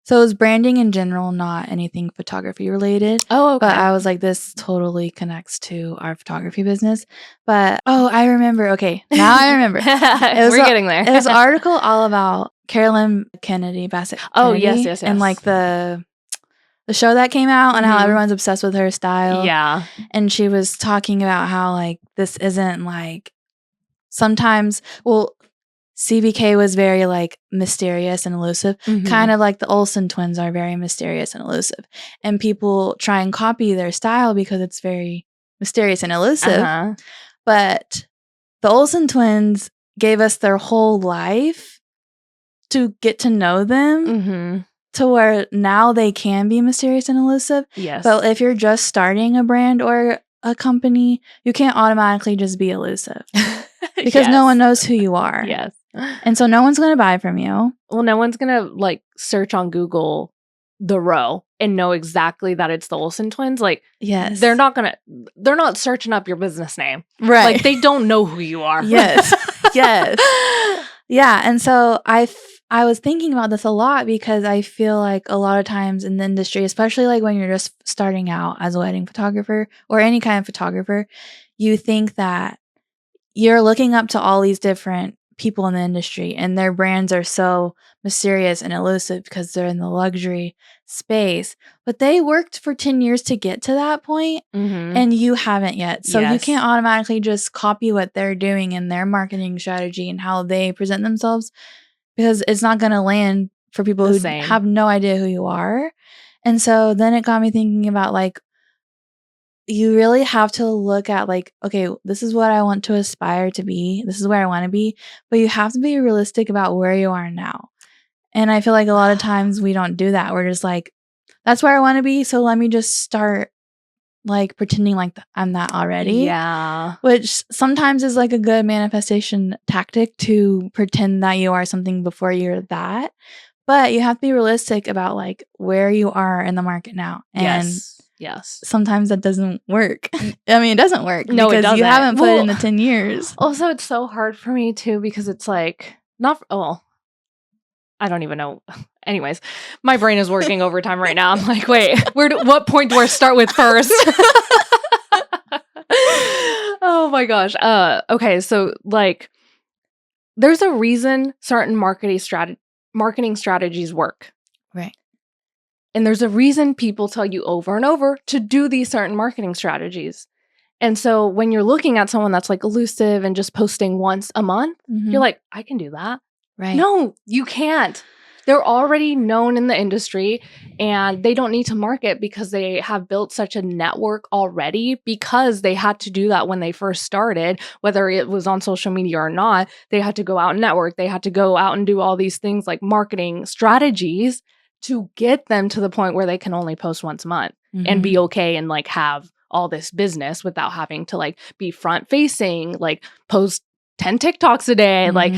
so it was branding in general, not anything photography related.
Oh, okay.
But I was like, this totally connects to our photography business. But, oh, I remember. Okay, now I remember.
We're getting there.
It was an article all about Carolyn Kennedy, Bassett Kennedy.
Oh, yes.
And like the show that came out and how everyone's obsessed with her style.
Yeah.
And she was talking about how like this isn't like sometimes, well, CBK was very like mysterious and elusive, kind of like the Olsen twins are very mysterious and elusive. And people try and copy their style because it's very mysterious and elusive. But the Olsen twins gave us their whole life to get to know them. To where now they can be mysterious and elusive.
Yes.
But if you're just starting a brand or a company, you can't automatically just be elusive. Because no one knows who you are.
Yes.
And so no one's going to buy from you.
Well, no one's going to like search on Google the row and know exactly that it's the Olsen twins. Like,
yes.
They're not searching up your business name.
Right.
Like, they don't know who you are.
Yes. Yes. Yeah. And so I was thinking about this a lot because I feel like a lot of times in the industry, especially like when you're just starting out as a wedding photographer or any kind of photographer, you think that you're looking up to all these different people in the industry and their brands are so mysterious and elusive because they're in the luxury space. But they worked for 10 years to get to that point and you haven't yet. So you can't automatically just copy what they're doing in their marketing strategy and how they present themselves, because it's not going to land for people who have no idea who you are. And so then it got me thinking about like, you really have to look at like, okay, this is what I want to aspire to be. This is where I want to be. But you have to be realistic about where you are now. And I feel like a lot of times we don't do that. We're just like, that's where I want to be. So let me just start like pretending like I'm that already.
Yeah.
Which sometimes is like a good manifestation tactic to pretend that you are something before you're that. But you have to be realistic about like where you are in the market now. And
yes.
Sometimes that doesn't work. I mean, it doesn't work.
No,
because
it doesn't.
You haven't put in the 10 years.
Also, it's so hard for me too because it's like I don't even know. Anyways, my brain is working overtime right now. I'm like, wait, what point do I start with first? Oh my gosh. Okay, so like, there's a reason certain marketing strategies work.
Right.
And there's a reason people tell you over and over to do these certain marketing strategies. And so when you're looking at someone that's like elusive and just posting once a month, you're like, I can do that.
Right.
No, you can't. They're already known in the industry and they don't need to market because they have built such a network already because they had to do that when they first started, whether it was on social media or not. They had to go out and network. They had to go out and do all these things like marketing strategies to get them to the point where they can only post once a month and be okay and like have all this business without having to like be front facing, like post 10 TikToks a day, like.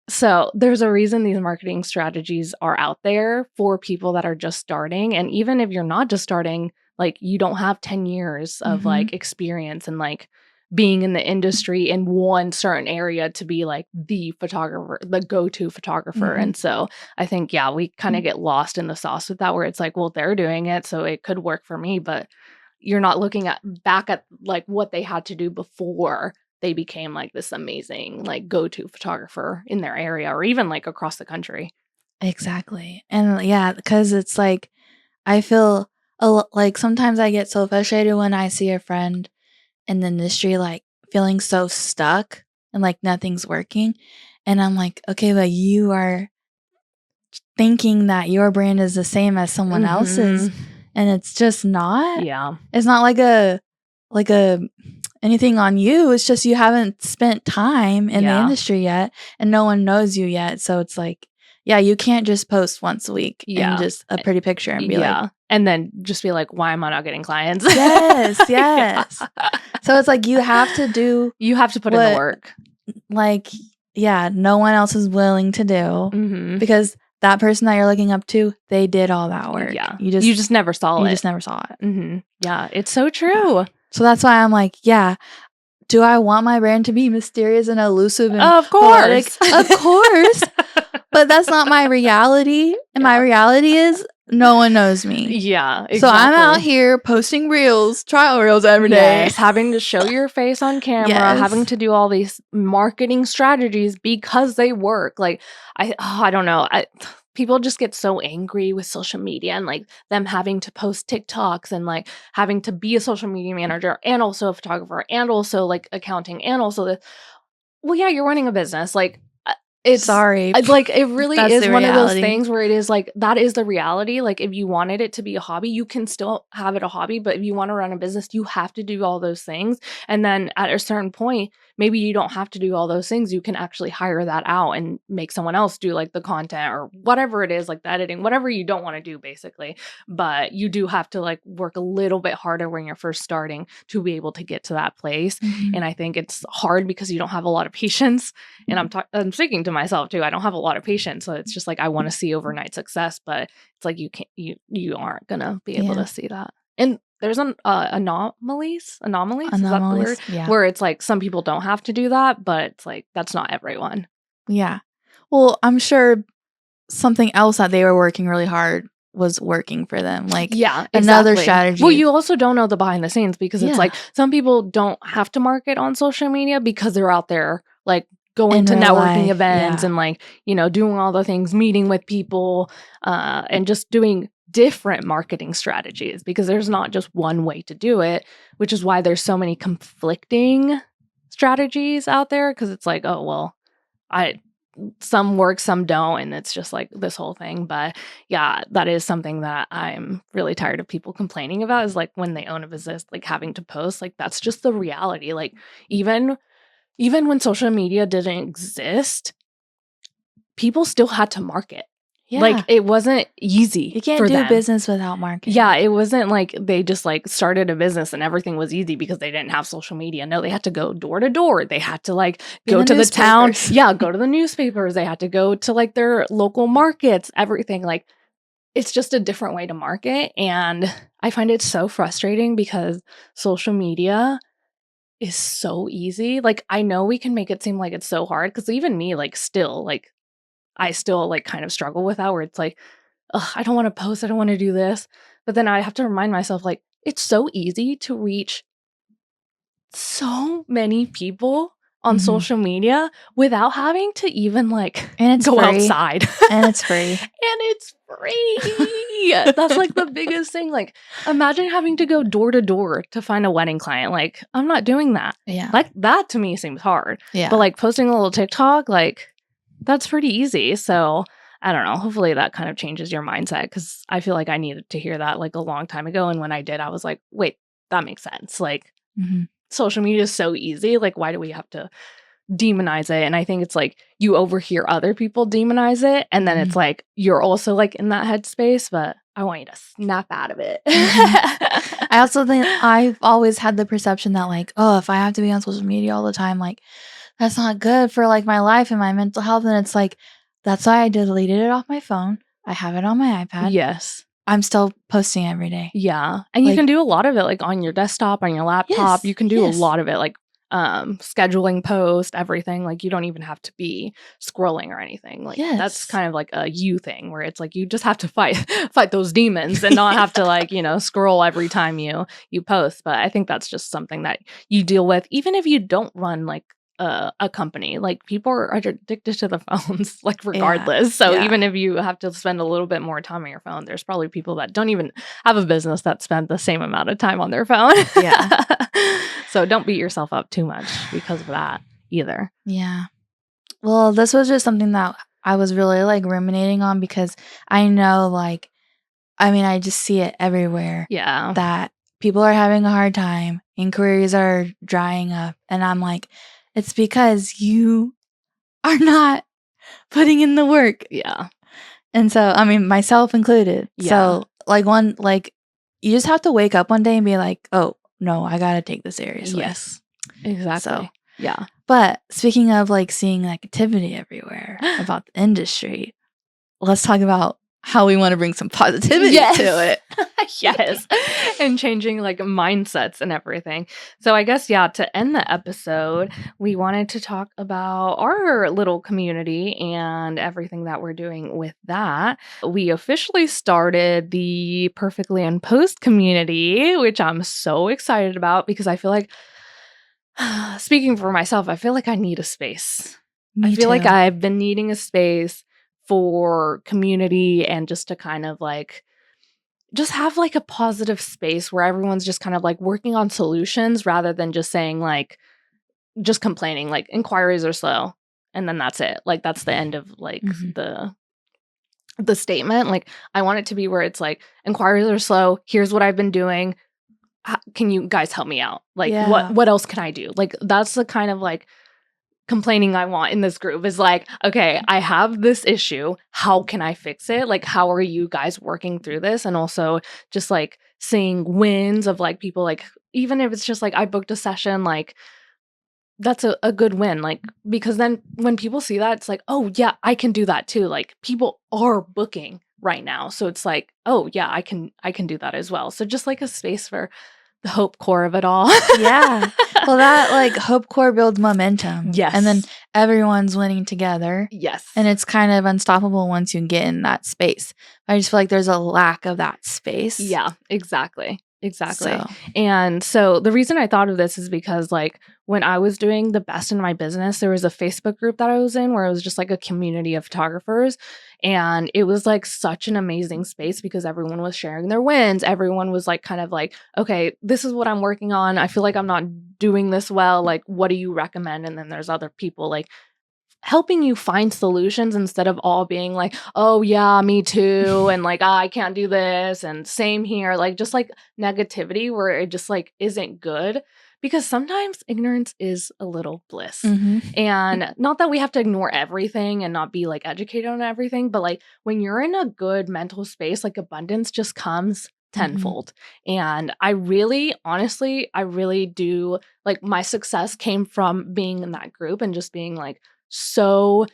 So there's a reason these marketing strategies are out there for people that are just starting. And even if you're not just starting, like you don't have 10 years of like experience and like being in the industry in one certain area to be like the photographer, the go-to photographer. And so I think, yeah, we kind of get lost in the sauce with that where it's like, well, they're doing it, so it could work for me. But you're not looking at back at like what they had to do before they became like this amazing like go-to photographer in their area or even like across the country.
Exactly. And yeah, because it's like I feel like sometimes I get so frustrated when I see a friend in the industry like feeling so stuck and like nothing's working. And I'm like, okay, but you are thinking that your brand is the same as someone else's, and it's just not.
Yeah.
It's not like a anything on you. It's just you haven't spent time in the industry yet and no one knows you yet. So it's like, yeah, you can't just post once a week and just a pretty picture and be like,
and then just be like, why am I not getting clients?
yes. So it's like you have to
put in the work.
Like, yeah, no one else is willing to do because that person that you're looking up to, they did all that work.
Yeah. You just never saw it.
You just never saw it.
Yeah. It's so true.
Yeah. So that's why I'm like, yeah, do I want my brand to be mysterious and elusive and
of course.
Of course. But that's not my reality. And my reality is no one knows me.
Yeah, exactly.
So I'm out here posting trial reels every day.
Yes, having to show your face on camera, having to do all these marketing strategies because they work. Like, I don't know. People just get so angry with social media and like them having to post TikToks and like having to be a social media manager and also a photographer and also like accounting and also well, yeah, you're running a business. Like, it's like it really is one of those things where it is like that is the reality. Like if you wanted it to be a hobby, you can still have it a hobby, but if you want to run a business, you have to do all those things. And then at a certain point, maybe you don't have to do all those things. You can actually hire that out and make someone else do like the content or whatever it is, like the editing, whatever you don't want to do basically. But you do have to like work a little bit harder when you're first starting to be able to get to that place. And I think it's hard because you don't have a lot of patience. And I'm speaking to myself too. I don't have a lot of patience. So it's just like I want to see overnight success, but it's like you aren't gonna be able to see that. And there's anomalies. Is that the word?
Yeah.
Where it's like some people don't have to do that, but it's like that's not everyone.
Yeah. Well, I'm sure something else that they were working really hard was working for them. Like, another strategy.
Well, you also don't know the behind the scenes because it's like some people don't have to market on social media because they're out there like going to networking events and like, doing all the things, meeting with people, and just doing different marketing strategies because there's not just one way to do it, which is why there's so many conflicting strategies out there because it's like, oh, well, some work, some don't, and it's just like this whole thing. But yeah, that is something that I'm really tired of people complaining about is like when they own a business, like having to post, like that's just the reality. Like even when social media didn't exist, people still had to market. Yeah. Like it wasn't easy.
You can't do business without marketing.
Yeah, it wasn't like they just like started a business and everything was easy because they didn't have social media. No, they had to go door to door. They had to like go to the town. Yeah, go to the newspapers. They had to go to like their local markets, everything. Like it's just a different way to market. And I find it so frustrating because social media is so easy. Like I know we can make it seem like it's so hard because even me, like still, like I still like kind of struggle with that where it's like, I don't want to post. I don't want to do this. But then I have to remind myself, like, it's so easy to reach so many people on
Mhm.
social media without having to even like
And it's
go
free.
outside.
And it's free.
And it's free. That's like the biggest thing. Like, imagine having to go door to door to find a wedding client. Like, I'm not doing that.
Yeah.
Like, that to me seems hard.
Yeah.
But like posting a little TikTok, like, that's pretty easy. So I don't know. Hopefully that kind of changes your mindset, because I feel like I needed to hear that like a long time ago. And when I did, I was like, wait, that makes sense. Like,
Mhm.
social media is so easy. Like, why do we have to demonize it? And I think it's like you overhear other people demonize it, and then it's
Mhm.
like you're also like in that headspace, but I want you to snap out of it.
I also think I've always had the perception that like, oh, if I have to be on social media all the time, like that's not good for like my life and my mental health. And it's like, that's why I deleted it off my phone. I have it on my iPad.
Yes.
I'm still posting every day.
Yeah. And you
Like-
can do a lot of it like on your desktop, on your laptop.
Yes,
You can do
yes.
a lot of it, like scheduling post, everything. Like, you don't even have to be scrolling or anything. Like, that's
Yes.
kind of like a you thing, where it's like you just have to fight those demons and not have to like, scroll every time you post. But I think that's just something that you deal with even if you don't run like a company. Like, people are addicted to the phones, like, regardless. So
yeah.
even if you have to spend a little bit more time on your phone, there's probably people that don't even have a business that spend the same amount of time on their phone.
Yeah.
So don't beat yourself up too much because of that either.
Yeah. Well, this was just something that I was really like ruminating on, because I know like, I mean, I just see it everywhere
Yeah.
that people are having a hard time, inquiries are drying up. And I'm like, it's because you are not putting in the work.
Yeah.
And so, I mean, myself included.
Yeah.
So, like, you just have to wake up one day and be like, oh, no, I got to take this seriously.
Yes. Exactly.
So,
yeah.
but speaking of like seeing negativity everywhere about the industry, let's talk about how we want to bring some positivity to it.
Yes. And changing like mindsets and everything. So I guess, yeah, to end the episode, we wanted to talk about our little community and everything that we're doing with that. We officially started the Perfectly Unposed community, which I'm so excited about, because I feel like, speaking for myself, I feel like I need a space. I feel like I've been needing a space for community, and just to kind of like just have like a positive space where everyone's just kind of like working on solutions, rather than just saying like, just complaining, like, inquiries are slow, and then that's it. Like, that's the end of like the statement. Like, I want it to be where it's like, inquiries are slow, here's what I've been doing, can you guys help me out? Like,
Yeah.
what else can I do? Like, that's the kind of like complaining I want in this group, is like, okay, I have this issue, how can I fix it? Like, how are you guys working through this? And also just like seeing wins of like people, like, even if it's just like I booked a session, like, that's a good win. Like, because then when people see that, it's like, oh yeah, I can do that too. Like, people are booking right now, so it's like, oh yeah, I can do that as well. So just like a space for the hope core of it all.
Yeah. Well, that like hope core builds momentum.
Yes.
And then everyone's winning together.
Yes.
And it's kind of unstoppable once you get in that space. I just feel like there's a lack of that space.
Yeah, exactly.
So,
And so the reason I thought of this is because like when I was doing the best in my business, there was a Facebook group that I was in where it was just like a community of photographers. And it was like such an amazing space, because everyone was sharing their wins. Everyone was like kind of like, okay, this is what I'm working on. I feel like I'm not doing this well. Like, what do you recommend? And then there's other people like helping you find solutions, instead of all being like, oh yeah, me too, and like, I can't do this, and same here. Like, just like negativity where it just like isn't good, because sometimes ignorance is a little bliss. And not that we have to ignore everything and not be like educated on everything, but like when you're in a good mental space, like abundance just comes tenfold. And I really, honestly, I really do, like, my success came from being in that group and just being like so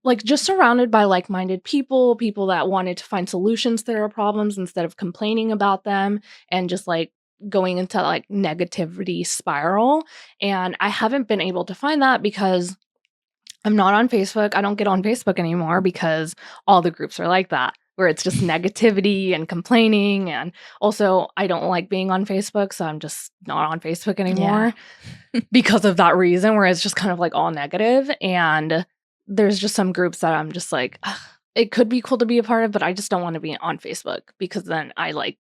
like just surrounded by like-minded people that wanted to find solutions to their problems instead of complaining about them, and just like going into like negativity spiral. And I haven't been able to find that because I'm not on Facebook. I don't get on Facebook anymore because all the groups are like that. where it's just negativity and complaining. And also, I don't like being on Facebook, so I'm just not on Facebook anymore because of that reason, where it's just kind of like all negative. And there's just some groups that I'm just like, "Ugh, it could be cool to be a part of, but I just don't want to be on Facebook because then I like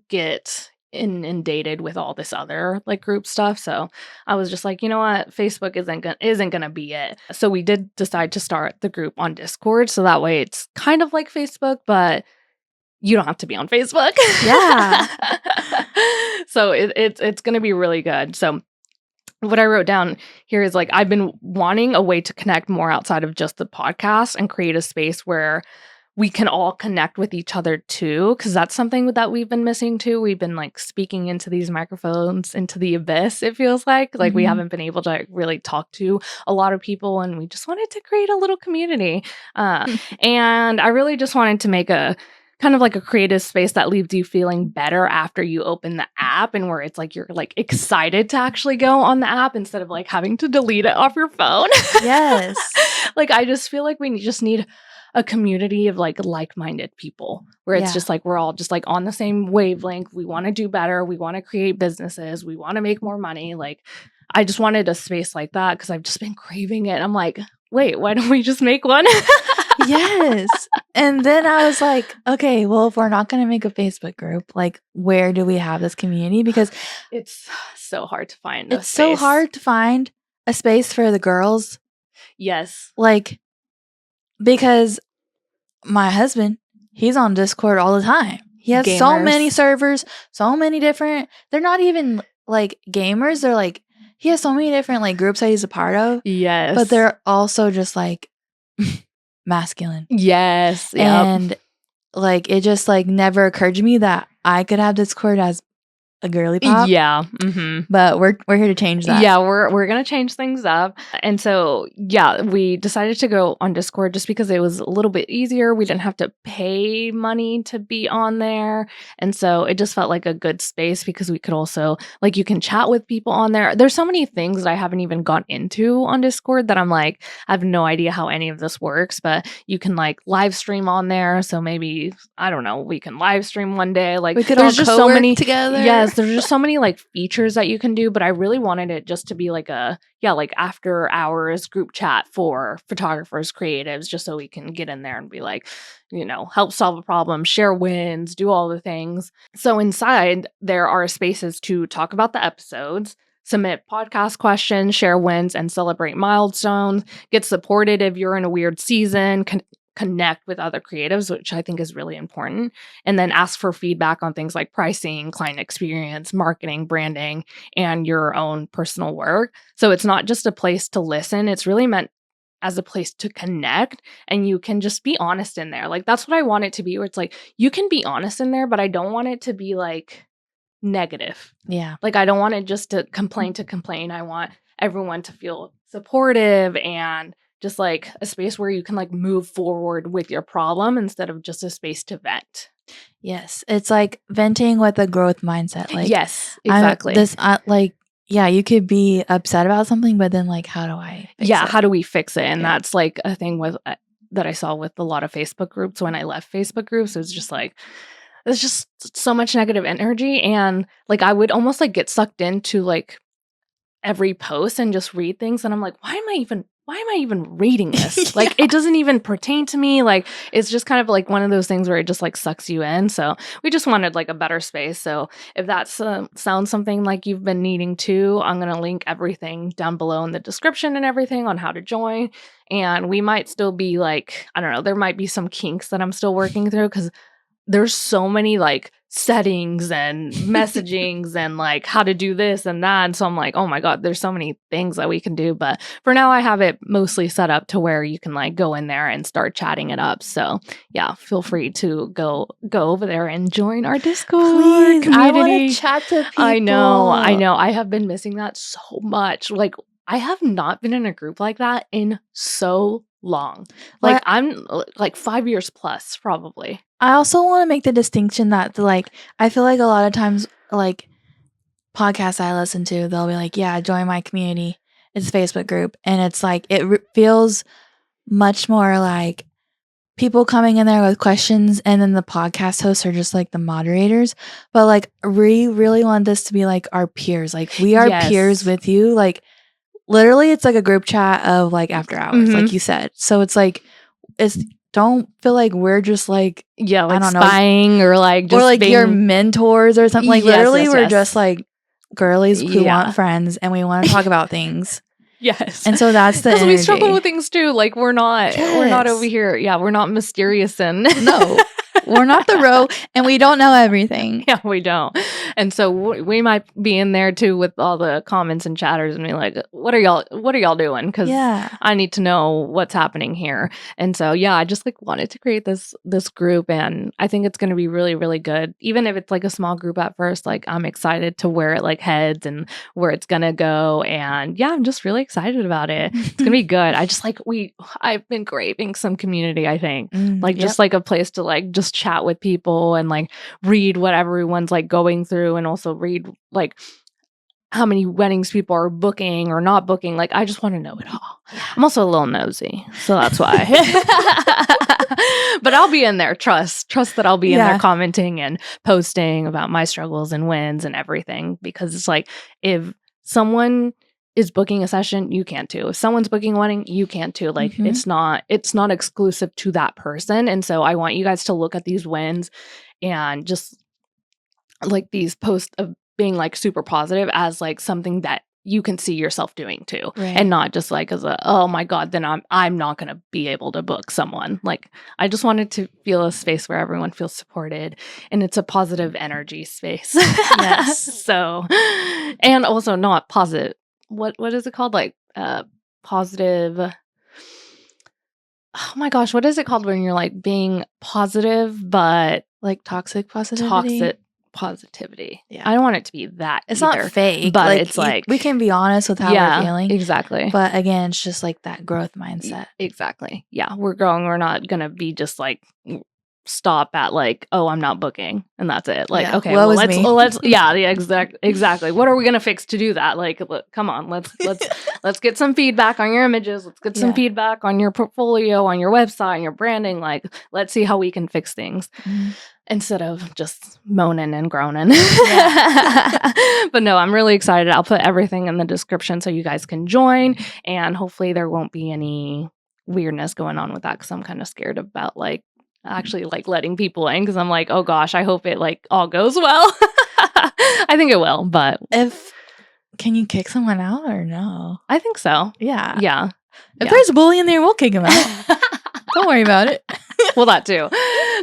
get inundated with all this other like group stuff." So I was just like, you know what, Facebook isn't gonna be it. So we did decide to start the group on Discord, so that way it's kind of like Facebook, but you don't have to be on Facebook.
Yeah.
So it's gonna be really good. So what I wrote down here is like, I've been wanting a way to connect more outside of just the podcast and create a space where we can all connect with each other too, because that's something that we've been missing too. We've been like speaking into these microphones, into the abyss, it feels like we haven't been able to really talk to a lot of people, and we just wanted to create a little community. And I really just wanted to make a kind of like a creative space that leaves you feeling better after you open the app, and where it's like you're like excited to actually go on the app instead of like having to delete it off your phone.
Yes.
Like, I just feel like we just need a community of like-minded people, where it's just like we're all just like on the same wavelength. We want to do better. We want to create businesses. We want to make more money. Like, I just wanted a space like that because I've just been craving it. I'm like, wait, why don't we just make one?
Yes. And then I was like, okay, well, if we're not going to make a Facebook group, like, where do we have this community? Because
it's so hard to find.
It's so hard to find a space for the girls.
Yes.
Like, because my husband, he's on Discord all the time. He has so many servers, so many different, they're not even like gamers. They're like, he has so many different like groups that he's a part of.
Yes.
But they're also just like masculine.
Yes. Yep.
And like, it just like never occurred to me that I could have Discord as a girly pop.
Yeah. Mm-hmm.
But we're here to change that.
Yeah, we're gonna change things up. And so yeah, we decided to go on Discord just because it was a little bit easier. We didn't have to pay money to be on there. And so it just felt like a good space because we could also like, you can chat with people on there. There's so many things that I haven't even gone into on Discord that I'm like, I have no idea how any of this works, but you can like live stream on there. So maybe, I don't know, we can live stream one day. Like,
we could
there's
all
just so many
together.
Yes, there's just so many like features that you can do, but I really wanted it just to be like a like after hours group chat for photographers, creatives, just so we can get in there and be like, you know, help solve a problem, share wins, do all the things. So inside there are spaces to talk about the episodes, submit podcast questions, share wins, and celebrate milestones, get supported if you're in a weird season, connect with other creatives, which I think is really important, and then ask for feedback on things like pricing, client experience, marketing, branding, and your own personal work. So it's not just a place to listen, it's really meant as a place to connect, and you can just be honest in there. Like, that's what I want it to be, where it's like you can be honest in there, but I don't want it to be like negative.
Yeah.
Like, I don't want it just to complain. I want everyone to feel supportive and just like a space where you can like move forward with your problem instead of just a space to vent.
Yes. It's like venting with a growth mindset. Like,
yes, exactly.
Yeah, you could be upset about something, but then like, how do I fix it?
How do we fix it? And that's like a thing with that I saw with a lot of Facebook groups when I left Facebook groups. It was just like, there's just so much negative energy, and like I would almost like get sucked into like every post and just read things, and I'm like, why am I even reading this? Like, it doesn't even pertain to me. Like, it's just kind of like one of those things where it just like sucks you in. So we just wanted like a better space. So if that sounds something like you've been needing to, I'm going to link everything down below in the description and everything on how to join. And we might still be like, I don't know, there might be some kinks that I'm still working through, because there's so many like settings and messagings and like how to do this and that. And so I'm like, oh my God, there's so many things that we can do. But for now, I have it mostly set up to where you can like go in there and start chatting it up. So yeah, feel free to go over there and join our Discord community.
I want to chat to people.
I know. I have been missing that so much. Like, I have not been in a group like that in so long. Like, I'm like 5 years plus probably.
I also want to make the distinction that like, I feel like a lot of times like podcasts I listen to, they'll be like, yeah, join my community. It's a Facebook group. And it's like, it feels much more like people coming in there with questions, and then the podcast hosts are just like the moderators. But like, we really want this to be like our peers. Like, we are peers with you. Like, literally, it's like a group chat of like after hours, like you said. So it's like, don't feel like we're just like,
like
I don't
spying
know,
or like just
or like
being
your mentors or something. Like, literally, we're just like girlies who want friends, and we want to talk about things.
Yes.
And so that's the energy.
Because we struggle with things too. Like, we're not over here. Yeah, we're not mysterious and
no. We're not the row, and we don't know everything.
Yeah, we don't. And so we might be in there too with all the comments and chatters and be like, what are y'all doing? Because I need to know what's happening here. And so, yeah, I just like wanted to create this group, and I think it's going to be really, really good. Even if it's like a small group at first, like I'm excited to where it like heads and where it's going to go. And yeah, I'm just really excited about it. It's going to be good. I just like, I've been craving some community, I think. Just like a place to like just chat with people and like read what everyone's like going through, and also read like how many weddings people are booking or not booking. Like, I just want to know it all. I'm also a little nosy, so that's why. But I'll be in there. Trust that I'll be in there commenting and posting about my struggles and wins and everything, because it's like, if someone is booking a session, you can too. If someone's booking a wedding, you can too. Like, it's not exclusive to that person. And so I want you guys to look at these wins and just like these posts of being like super positive as like something that you can see yourself doing too, and not just like as a, oh my God, then I'm not going to be able to book someone. Like, I just wanted to feel a space where everyone feels supported, and it's a positive energy space. Yes. So, and also not positive. What is it called? Like, positive. Oh my gosh, what is it called when you're like being positive, but
like toxic positivity?
Positivity.
Yeah.
I don't want it to be that.
It's
either,
not fake,
but
like,
it's like
we can be honest with how we're feeling.
Exactly.
But again, it's just like that growth mindset.
Exactly. Yeah, we're growing. We're not gonna be just like stop at like, oh, I'm not booking, and that's it. Like, okay, well, let's exactly. What are we gonna fix to do that? Like, come on, let's get some feedback on your images. Let's get some feedback on your portfolio, on your website, on your branding. Like, let's see how we can fix things. Instead of just moaning and groaning. But no, I'm really excited. I'll put everything in the description so you guys can join, and hopefully there won't be any weirdness going on with that, because I'm kind of scared about like actually like letting people in, because I'm like, oh gosh, I hope it like all goes well. I think it will, but
can you kick someone out or no?
I think so.
Yeah. If there's a bully in there, we'll kick him out. Don't worry about it.
Well, that too.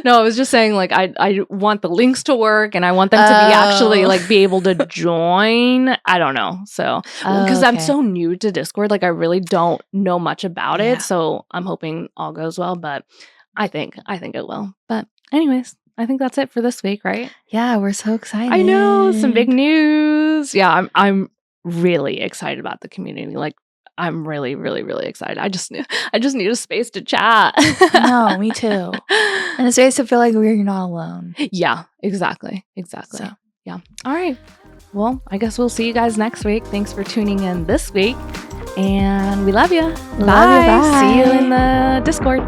No, I was just saying, like, I want the links to work, and I want them to be actually like be able to join. I don't know. So, because I'm so new to Discord, like I really don't know much about it. So I'm hoping all goes well, but I think it will. But anyways, I think that's it for this week, right?
Yeah, we're so excited.
I know, some big news. Yeah, I'm really excited about the community. Like, I'm really, really, really excited. I just need a space to chat.
No, me too. And a space to feel like we're not alone.
Yeah, exactly.
So.
Yeah. All right. Well, I guess we'll see you guys next week. Thanks for tuning in this week. And we love you.
Bye.
See you in the Discord.